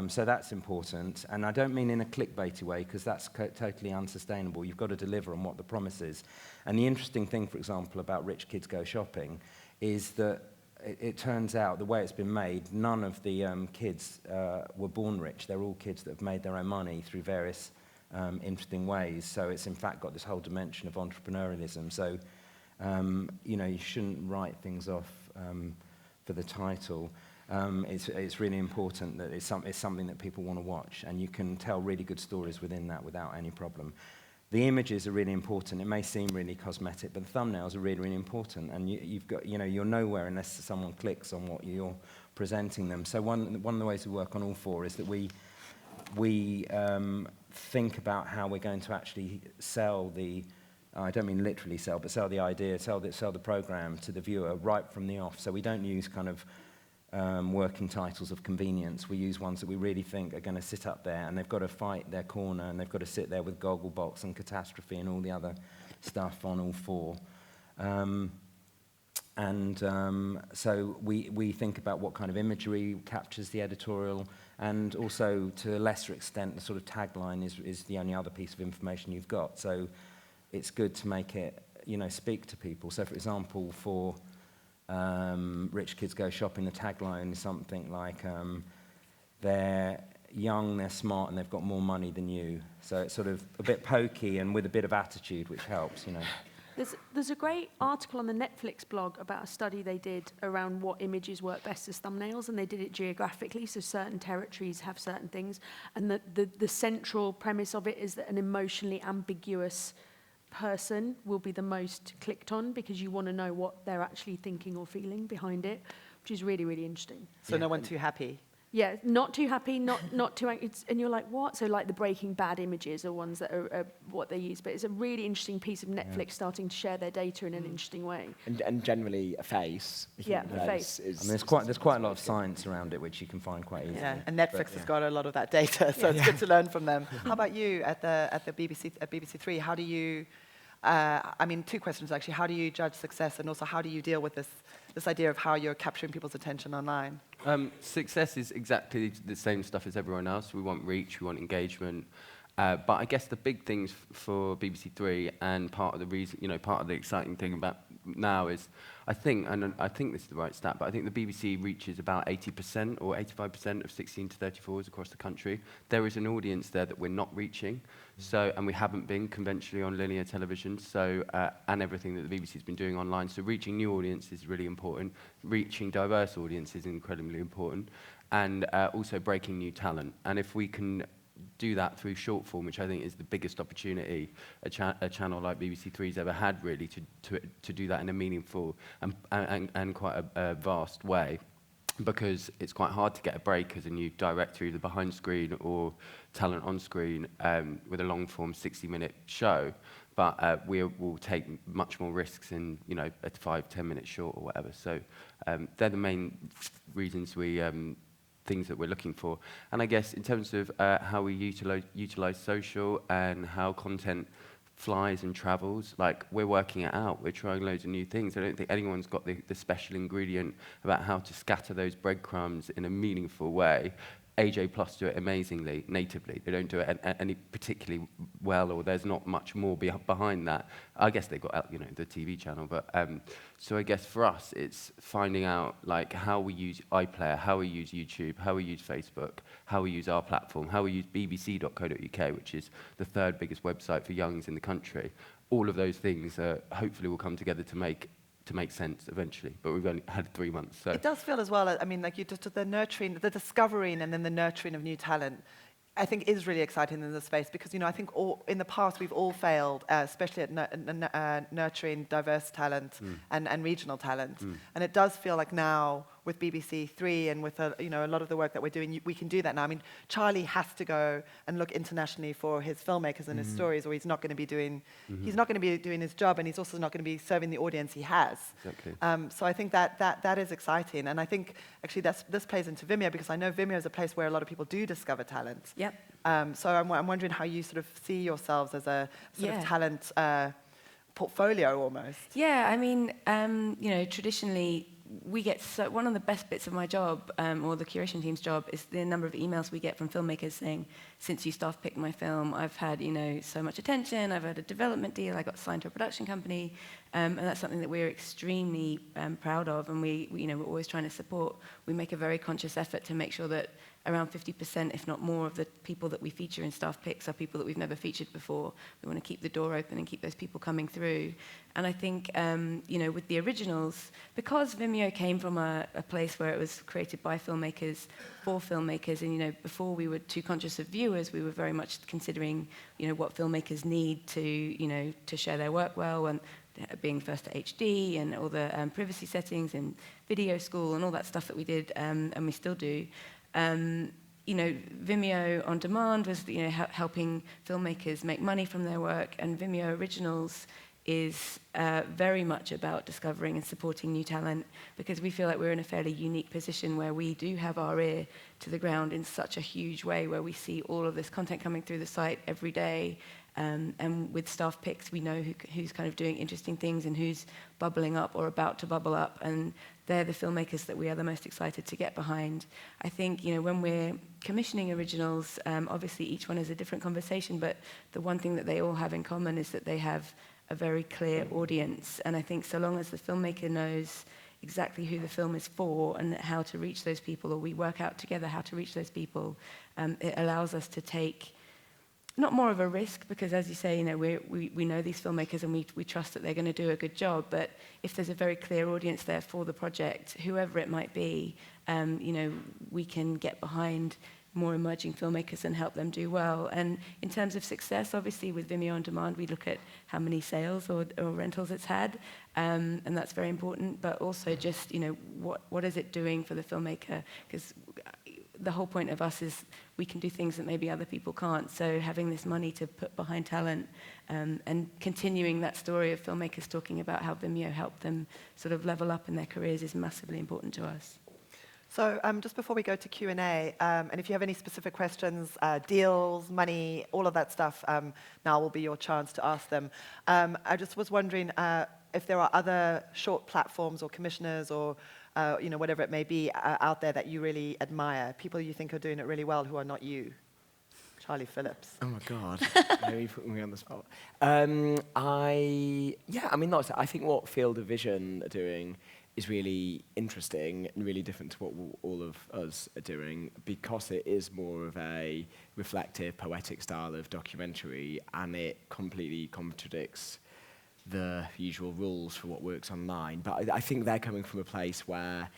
So that's important. And I don't mean in a clickbaity way, because that's totally unsustainable. You've got to deliver on what the promise is. And the interesting thing, for example, about Rich Kids Go Shopping is that it turns out, the way it's been made, none of the kids were born rich. They're all kids that have made their own money through various interesting ways. So it's in fact got this whole dimension of entrepreneurialism. So, you shouldn't write things off for the title. It's really important that it's something that people want to watch, and you can tell really good stories within that without any problem. The images are really important. It may seem really cosmetic, but the thumbnails are really, really important. And you're nowhere unless someone clicks on what you're presenting them. So one of the ways we work on all four is that we think about how we're going to actually sell the, I don't mean literally sell, but sell the idea, sell the program to the viewer right from the off. So we don't use kind of working titles of convenience. We use ones that we really think are going to sit up there, and they've got to fight their corner, and they've got to sit there with Gogglebox and Catastrophe and all the other stuff on all four. So we think about what kind of imagery captures the editorial, and also to a lesser extent the sort of tagline is the only other piece of information you've got. So it's good to make it, speak to people. So for example, for Rich Kids Go Shopping, the tagline is something like, they're young, they're smart, and they've got more money than you. So it's sort of a bit pokey and with a bit of attitude, which helps, There's a great article on the Netflix blog about a study they did around what images work best as thumbnails, and they did it geographically, so certain territories have certain things. And the central premise of it is that an emotionally ambiguous person will be the most clicked on because you want to know what they're actually thinking or feeling behind it, which is really, really interesting. So no one too happy. Yeah, not too happy, not too angry. And you're like, what? So like the Breaking Bad images are ones that are what they use. But it's a really interesting piece of Netflix starting to share their data in an interesting way. And generally a face. Yeah, a face. I mean, there's quite a lot of science around it, which you can find quite easily. Yeah, and Netflix has got a lot of that data, so it's good to learn from them. How about you at the BBC at BBC Three? How do you? I mean, two questions actually. How do you judge success, and also how do you deal with this idea of how you're capturing people's attention online? Success is exactly the same stuff as everyone else. We want reach, we want engagement. But I guess the big things for BBC Three, and part of the reason, part of the exciting thing about now is, I think this is the right stat, but I think the BBC reaches about 80% or 85% of 16 to 34s across the country. There is an audience there that we're not reaching, and we haven't been conventionally on linear television, and everything that the BBC's been doing online. So reaching new audiences is really important. Reaching diverse audiences is incredibly important, and also breaking new talent. And if we can do that through short form, which I think is the biggest opportunity a channel like BBC Three's ever had, really, to do that in a meaningful and quite a vast way, because it's quite hard to get a break as a new director, either behind screen or talent on screen, with a long form 60-minute show. But we will take much more risks in, a 5-10 minute short or whatever. So they're the main reasons things that we're looking for. And I guess in terms of how we utilize social and how content flies and travels, like, we're working it out. We're trying loads of new things. I don't think anyone's got the special ingredient about how to scatter those breadcrumbs in a meaningful way. AJ Plus do it amazingly, natively. They don't do it any particularly well, or there's not much more behind that. I guess they've got, the TV channel, but so I guess for us, it's finding out like how we use iPlayer, how we use YouTube, how we use Facebook, how we use our platform, how we use bbc.co.uk, which is the third biggest website for youngs in the country. All of those things hopefully will come together to make sense eventually, but we've only had 3 months. So it does feel as well, I mean, like the nurturing, the discovering and then the nurturing of new talent, I think is really exciting in this space because, I think in the past we've all failed, especially at nurturing diverse talent and regional talent. And it does feel like now with BBC Three and with a lot of the work that we're doing, we can do that now. I mean, Charlie has to go and look internationally for his filmmakers and his stories, or he's not going to be doing his job, and he's also not going to be serving the audience he has. Exactly. So I think that is exciting, and I think actually this plays into Vimeo, because I know Vimeo is a place where a lot of people do discover talent. Yep. So I'm wondering how you sort of see yourselves as a sort of talent portfolio almost. Yeah, I mean, traditionally we get one of the best bits of my job, or the curation team's job, is the number of emails we get from filmmakers saying, since you staff picked my film, I've had, so much attention, I've had a development deal, I got signed to a production company, and that's something that we're extremely proud of, and we're always trying to support. We make a very conscious effort to make sure that around 50%, if not more, of the people that we feature in staff picks are people that we've never featured before. We want to keep the door open and keep those people coming through. And I think, with the originals, because Vimeo came from a place where it was created by filmmakers for filmmakers, and before we were too conscious of viewers, we were very much considering, what filmmakers need to share their work well, and being first to HD and all the privacy settings and video school and all that stuff that we did, and we still do. Vimeo on demand was helping filmmakers make money from their work, and Vimeo Originals is very much about discovering and supporting new talent, because we feel like we're in a fairly unique position where we do have our ear to the ground in such a huge way, where we see all of this content coming through the site every day. And with staff picks, we know who's kind of doing interesting things and who's bubbling up or about to bubble up, and they're the filmmakers that we are the most excited to get behind. I think, when we're commissioning originals, obviously each one is a different conversation, but the one thing that they all have in common is that they have a very clear audience. And I think so long as the filmmaker knows exactly who the film is for and how to reach those people, or we work out together how to reach those people, it allows us to take not more of a risk, because as you say, you know, we know these filmmakers and we trust that they're going to do a good job. But if there's a very clear audience there for the project, whoever it might be, you know, we can get behind more emerging filmmakers and help them do well. And in terms of success, obviously with Vimeo On Demand, we look at how many sales or rentals it's had, and that's very important. But also just, you know, what is it doing for the filmmaker? Because the whole point of us is we can do things that maybe other people can't. So having this money to put behind talent, and continuing that story of filmmakers talking about how Vimeo helped them sort of level up in their careers is massively important to us. So just before we go to Q&A, and if you have any specific questions, deals, money, all of that stuff, now will be your chance to ask them. I just was wondering if there are other short platforms or commissioners or you know, whatever it may be out there that you really admire, people you think are doing it really well who are not you. Charlie Phillips. Oh my God, maybe putting me on the spot. I mean, I think what Field of Vision are doing is really interesting and really different to what all of us are doing, because it is more of a reflective, poetic style of documentary, and it completely contradicts the usual rules for what works online. But I think they're coming from a place where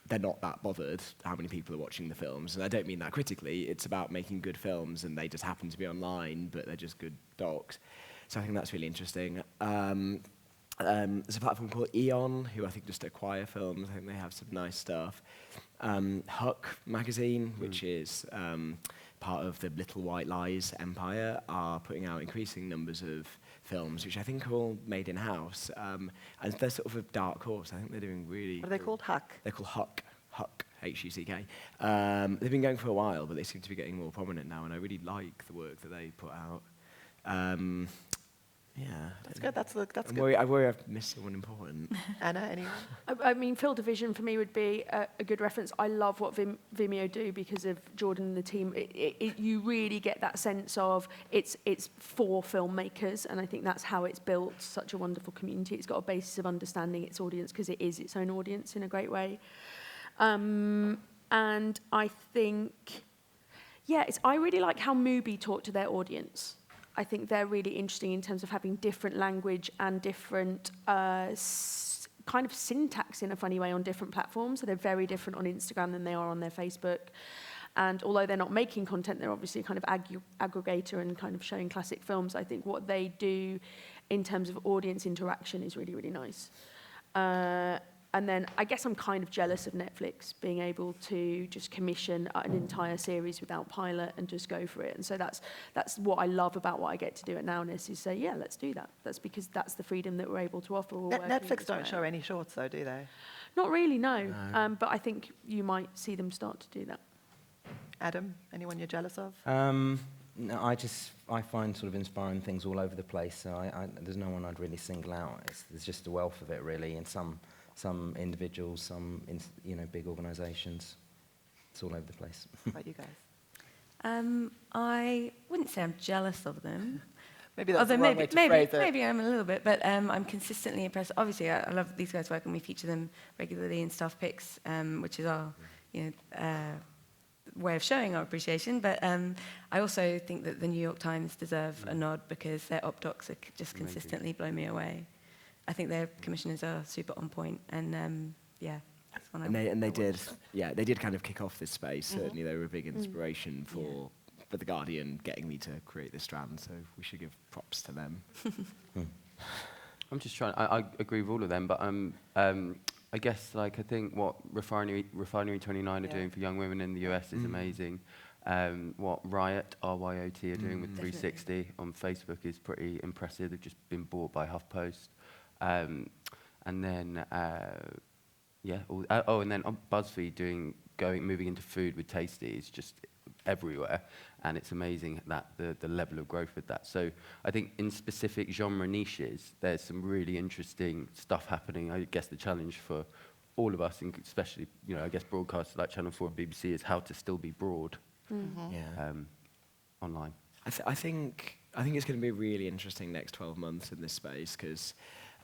they're not that bothered how many people are watching the films, and I don't mean that critically. It's about making good films, and they just happen to be online, but they're just good docs. So I think that's really interesting. There's a platform called Eon, who I think just acquire films. I think they have some nice stuff. Huck magazine, which is part of the Little White Lies empire, are putting out increasing numbers of films, which I think are all made in-house. And they're sort of a dark horse. I think they're doing really... What are they called? Huck? They're called Huck, H-U-C-K. They've been going for a while, but they seem to be getting more prominent now, and I really like the work that they put out. Yeah. That's good. That's good. I worry I've missed someone important. Anna, anyone? I mean, Field of Vision for me would be a good reference. I love what Vimeo do because of Jordan and the team. You really get that sense of it's for filmmakers, and I think that's how it's built such a wonderful community. It's got a basis of understanding its audience because it is its own audience in a great way. And I think, I really like how Mubi talk to their audience. I think they're really interesting in terms of having different language and different kind of syntax in a funny way on different platforms. So they're very different on Instagram than they are on their Facebook. And although they're not making content, they're obviously a kind of aggregator and kind of showing classic films. I think what they do in terms of audience interaction is really, really nice. And then I guess I'm kind of jealous of Netflix being able to just commission an entire series without pilot and just go for it. And so that's what I love about what I get to do at Nowness, is say, yeah, let's do that. That's because that's the freedom that we're able to offer. Netflix don't show any shorts, though, do they? Not really, no. But I think you might see them start to do that. Adam, anyone you're jealous of? No, I find sort of inspiring things all over the place. So there's no one I'd really single out. There's just a wealth of it, really, and some individuals, some big organisations. It's all over the place. What about you guys? I wouldn't say I'm jealous of them. Maybe that's the wrong way to phrase it. Maybe I'm a little bit, but I'm consistently impressed. Obviously, I love these guys' work, and we feature them regularly in Staff Picks, which is our way of showing our appreciation. But I also think that the New York Times deserve a nod because their op docs are just consistently blow me away. I think their commissioners are super on point, and that's one. They did kind of kick off this space. Certainly, they were a big inspiration for the Guardian getting me to create this strand. So we should give props to them. I'm just trying. I agree with all of them, but I guess I think what Refinery 29 are doing for young women in the US is amazing. What Riot, RYOT, are doing with 360 on Facebook is pretty impressive. They've just been bought by HuffPost. And then, and then on BuzzFeed moving into food with Tasty is just everywhere, and it's amazing that the level of growth with that. So I think in specific genre niches, there's some really interesting stuff happening. I guess the challenge for all of us, and especially I guess broadcasters like Channel 4 and BBC, is how to still be broad online. I think it's going to be really interesting next 12 months in this space because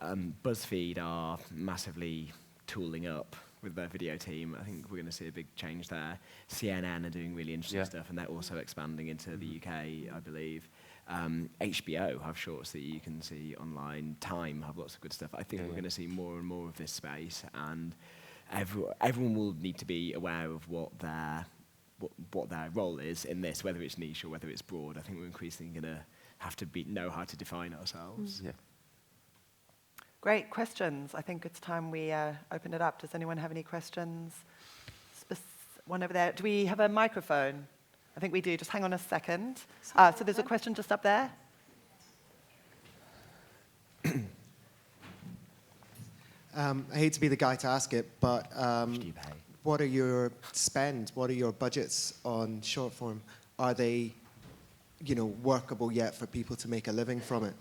BuzzFeed are massively tooling up with their video team. I think we're going to see a big change there. CNN are doing really interesting stuff, and they're also expanding into the UK, I believe. HBO have shorts that you can see online. Time have lots of good stuff. I think we're going to see more and more of this space, and everyone will need to be aware of what their role is in this, whether it's niche or whether it's broad. I think we're increasingly going to have to know how to define ourselves. Yeah. Great questions. I think it's time we open it up. Does anyone have any questions? One over there. Do we have a microphone? I think we do. Just hang on a second. So there's a question just up there. I hate to be the guy to ask it, but Should you pay? what are your budgets on short form? Are they, workable yet for people to make a living from it?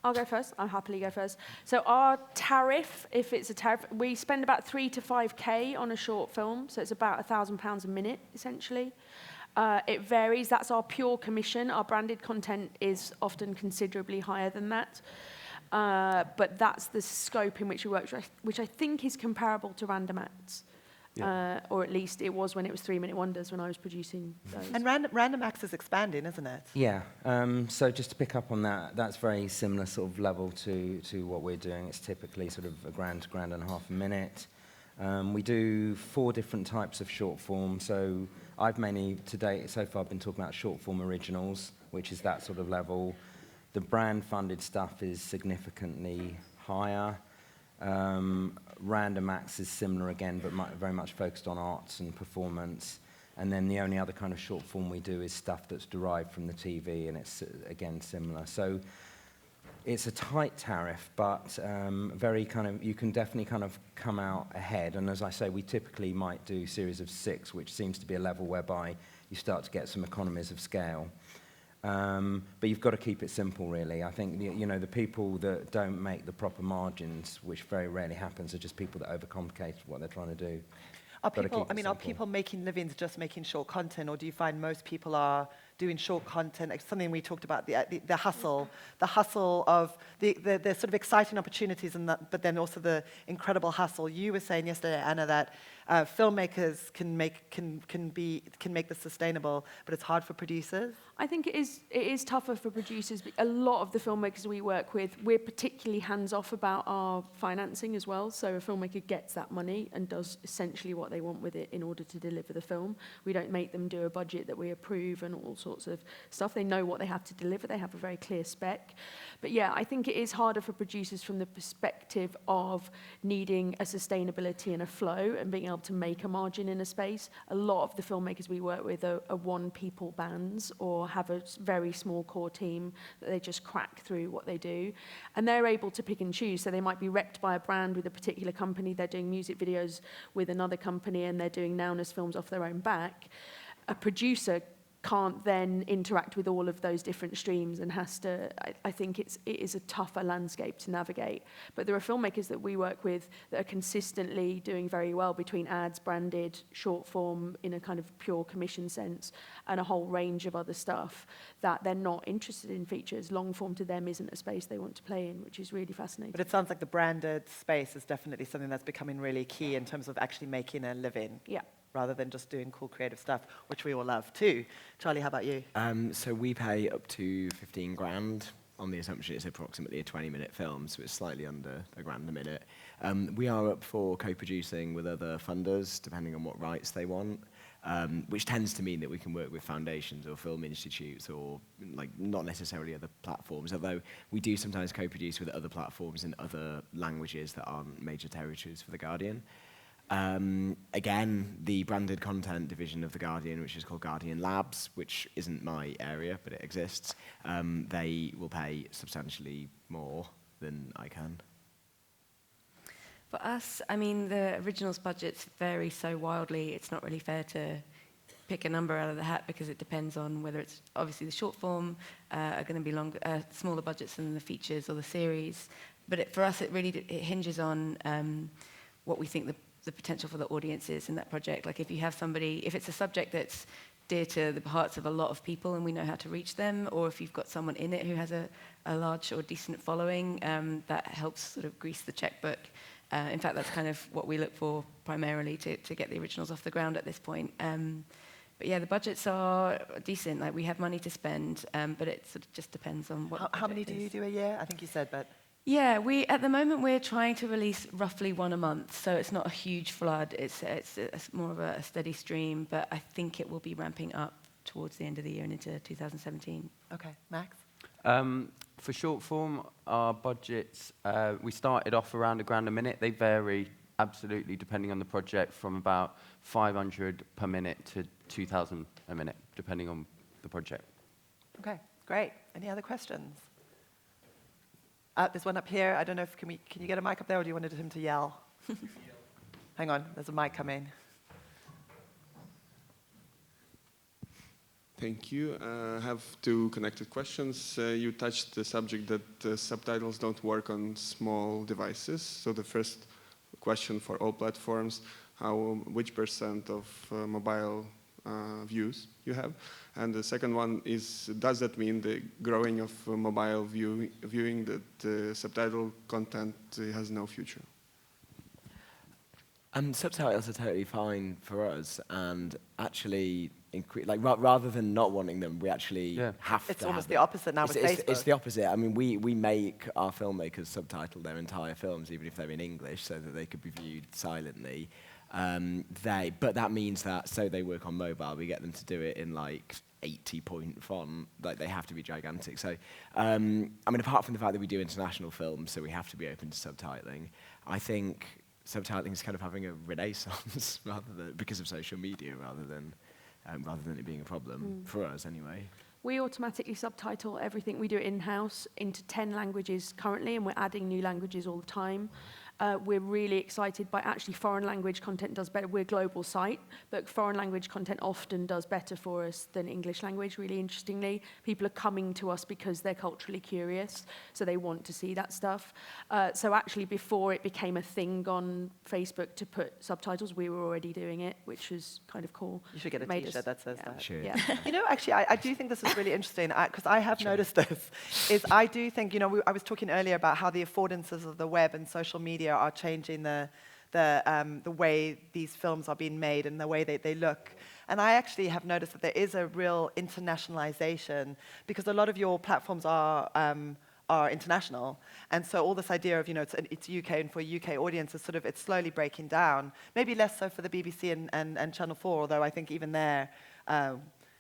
I'll go first. I'll happily go first. So our tariff, if it's a tariff, we spend about 3 to 5K on a short film. So it's about £1,000 a minute, essentially. It varies. That's our pure commission. Our branded content is often considerably higher than that. But that's the scope in which we work, which I think is comparable to Random Acts. Yeah. Or at least it was when it was 3 Minute Wonders when I was producing those. And Random Acts is expanding, isn't it? Yeah. So just to pick up on that, that's very similar sort of level to what we're doing. It's typically sort of £1 to £1.5 a minute. We do 4 different types of short form. So I've mainly, today, so far, been talking about short form originals, which is that sort of level. The brand-funded stuff is significantly higher. Random Acts is similar again, but very much focused on arts and performance. And then the only other kind of short form we do is stuff that's derived from the TV, and it's, again, similar. So it's a tight tariff, but very kind of, you can definitely kind of come out ahead. And as I say, we typically might do series of 6, which seems to be a level whereby you start to get some economies of scale. But you've got to keep it simple, really. I think, the people that don't make the proper margins, which very rarely happens, are just people that overcomplicate what they're trying to do. Are people making livings just making short content, or do you find most people are doing short content? Like something we talked about, the hustle of the sort of exciting opportunities, but then also the incredible hustle. You were saying yesterday, Anna, that filmmakers can make this sustainable, but it's hard for producers. I think it is tougher for producers. But a lot of the filmmakers we work with, we're particularly hands-off about our financing as well. So a filmmaker gets that money and does essentially what they want with it in order to deliver the film. We don't make them do a budget that we approve and all sorts of stuff. They know what they have to deliver. They have a very clear spec. But yeah, I think it is harder for producers from the perspective of needing a sustainability and a flow and being able to make a margin in a space. A lot of the filmmakers we work with are one-people bands or have a very small core team that they just crack through what they do. And they're able to pick and choose. So they might be repped by a brand with a particular company. They're doing music videos with another company and they're doing Nowness films off their own back. A producer can't then interact with all of those different streams and has to, I think it is a tougher landscape to navigate. But there are filmmakers that we work with that are consistently doing very well between ads, branded, short form in a kind of pure commission sense, and a whole range of other stuff that they're not interested in features. Long form to them isn't a space they want to play in, which is really fascinating. But it sounds like the branded space is definitely something that's becoming really key in terms of actually making a living. Yeah. Rather than just doing cool creative stuff, which we all love too. Charlie, how about you? So we pay up to 15 grand on the assumption it's approximately a 20-minute film, so it's slightly under £1 a minute. We are up for co-producing with other funders, depending on what rights they want, which tends to mean that we can work with foundations or film institutes or not necessarily other platforms, although we do sometimes co-produce with other platforms in other languages that aren't major territories for The Guardian. Again, the branded content division of The Guardian, which is called Guardian Labs, which isn't my area, but it exists, they will pay substantially more than I can. For us, I mean, the originals budgets vary so wildly, it's not really fair to pick a number out of the hat because it depends on whether it's, obviously the short form are going to be smaller budgets than the features or the series. But for us, it hinges on what we think the potential for the audience is in that project. Like if you have somebody, if it's a subject that's dear to the hearts of a lot of people and we know how to reach them, or if you've got someone in it who has a large or decent following, that helps sort of grease the checkbook. In fact, that's kind of what we look for primarily to get the originals off the ground at this point. But yeah, the budgets are decent. Like we have money to spend, but it sort of just depends on what. How many do you do a year? I think you said, but Yeah, at the moment we're trying to release roughly one a month, so it's not a huge flood. It's more of a steady stream, but I think it will be ramping up towards the end of the year and into 2017. okay, Max. For short form, our budgets, we started off around £1,000 a minute. They vary absolutely depending on the project, from about 500 per minute to 2,000 a minute, depending on the project. Okay, great. Any other questions? There's one up here. I don't know if can you get a mic up there, or do you wanted him to yell? Hang on, there's a mic coming. Thank you. I have two connected questions. You touched the subject that subtitles don't work on small devices. So the first question for all platforms, which % of mobile views you have? And the second one is, does that mean the growing of mobile viewing that subtitle content has no future? Subtitles are totally fine for us, and actually, rather than not wanting them, we actually have to. It's almost have the them. opposite now with Facebook. It's the opposite. I mean, we make our filmmakers subtitle their entire films, even if they're in English, so that they could be viewed silently. But that means that, so they work on mobile, we get them to do it in like 80-point font, like they have to be gigantic. So, I mean, apart from the fact that we do international films, so we have to be open to subtitling, I think subtitling is kind of having a renaissance because of social media, rather than it being a problem for us anyway. We automatically subtitle everything. We do it in-house into 10 languages currently, and we're adding new languages all the time. We're really excited by actually foreign language content does better. We're a global site, but foreign language content often does better for us than English language, really interestingly. People are coming to us because they're culturally curious, so they want to see that stuff. So actually, before it became a thing on Facebook to put subtitles, we were already doing it, which was kind of cool. You should get a Made T-shirt us- that says yeah. that. Sure. Yeah. You know, actually, I do think this is really interesting, because I have noticed this, is I do think, you know, I was talking earlier about how the affordances of the web and social media are changing the way these films are being made and the way they look. And I actually have noticed that there is a real internationalization, because a lot of your platforms are international, and so all this idea of, you know, it's UK and for a UK audience is it's slowly breaking down. Maybe less so for the BBC and Channel 4, although I think even there,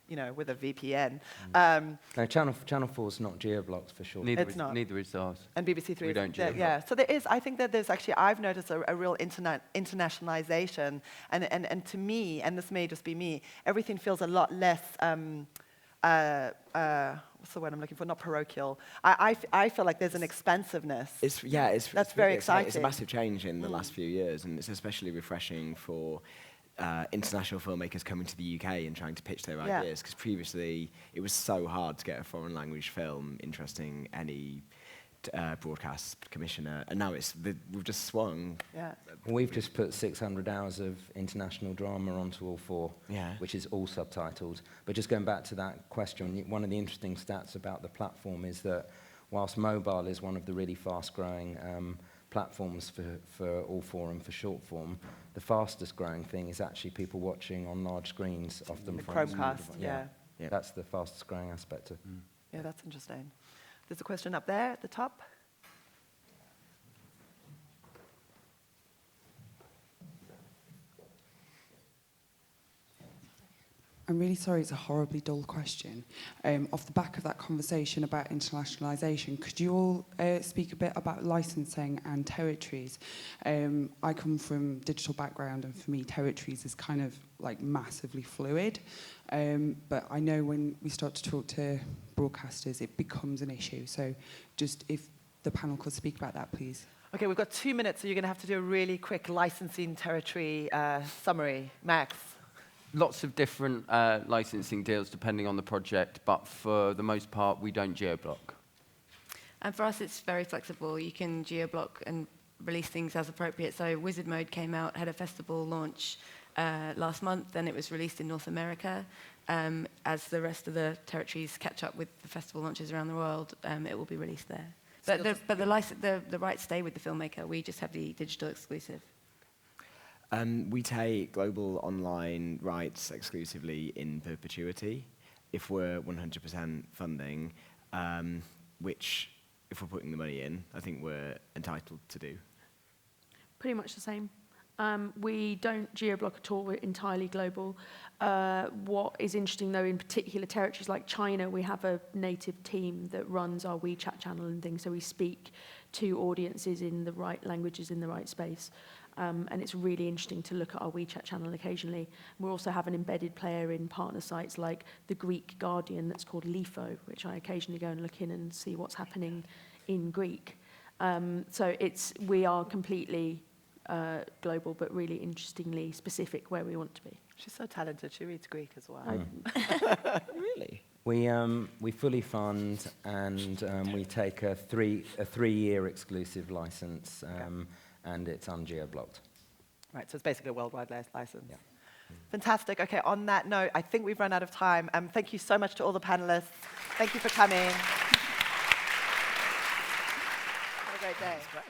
you know, with a VPN. No, Channel 4 is not geo-blocked for sure. It's not. Neither is ours. And BBC Three. We don't yeah, geo-block. yeah. So there is. I think that there's actually. I've noticed a real internationalization, and to me, and this may just be me, everything feels a lot less. What's the word I'm looking for? Not parochial. I feel like there's an expansiveness. That's very exciting. It's a massive change in the last few years, and it's especially refreshing for international filmmakers coming to the UK and trying to pitch their ideas, because previously it was so hard to get a foreign language film interesting any broadcast commissioner, and now we've just swung. Yeah. We've just put 600 hours of international drama onto all four, which is all subtitled. But just going back to that question, one of the interesting stats about the platform is that whilst mobile is one of the really fast-growing platforms for all four and for short form, the fastest growing thing is actually people watching on large screens, often The from Chromecast, yeah. Yeah. That's the fastest growing aspect of. Yeah, that's interesting. There's a question up there at the top. I'm really sorry, it's a horribly dull question. Off the back of that conversation about internationalisation, could you all speak a bit about licensing and territories? I come from digital background, and for me, territories is kind of like massively fluid. But I know when we start to talk to broadcasters, it becomes an issue. So just if the panel could speak about that, please. Okay, we've got 2 minutes, so you're going to have to do a really quick licensing territory summary. Max. Lots of different licensing deals depending on the project, but for the most part, we don't geo-block. And for us, it's very flexible. You can geo-block and release things as appropriate. So Wizard Mode came out, had a festival launch last month, then it was released in North America. As the rest of the territories catch up with the festival launches around the world, it will be released there. But the rights stay with the filmmaker. We just have the digital exclusive. We take global online rights exclusively in perpetuity if we're 100% funding, which, if we're putting the money in, I think we're entitled to do. Pretty much the same. We don't geo-block at all, we're entirely global. What is interesting though, in particular territories like China, we have a native team that runs our WeChat channel and things, so we speak to audiences in the right languages in the right space. And it's really interesting to look at our WeChat channel occasionally. We also have an embedded player in partner sites like the Greek Guardian that's called LIFO, which I occasionally go and look in and see what's happening in Greek. So we are completely global, but really interestingly specific where we want to be. She's so talented. She reads Greek as well. Really? We fully fund, and we take a three-year exclusive license, and it's ungeo-blocked. Right, so it's basically a worldwide license. Yeah. Fantastic. Okay, on that note, I think we've run out of time. Thank you so much to all the panelists. Thank you for coming. Have a great day. That's great.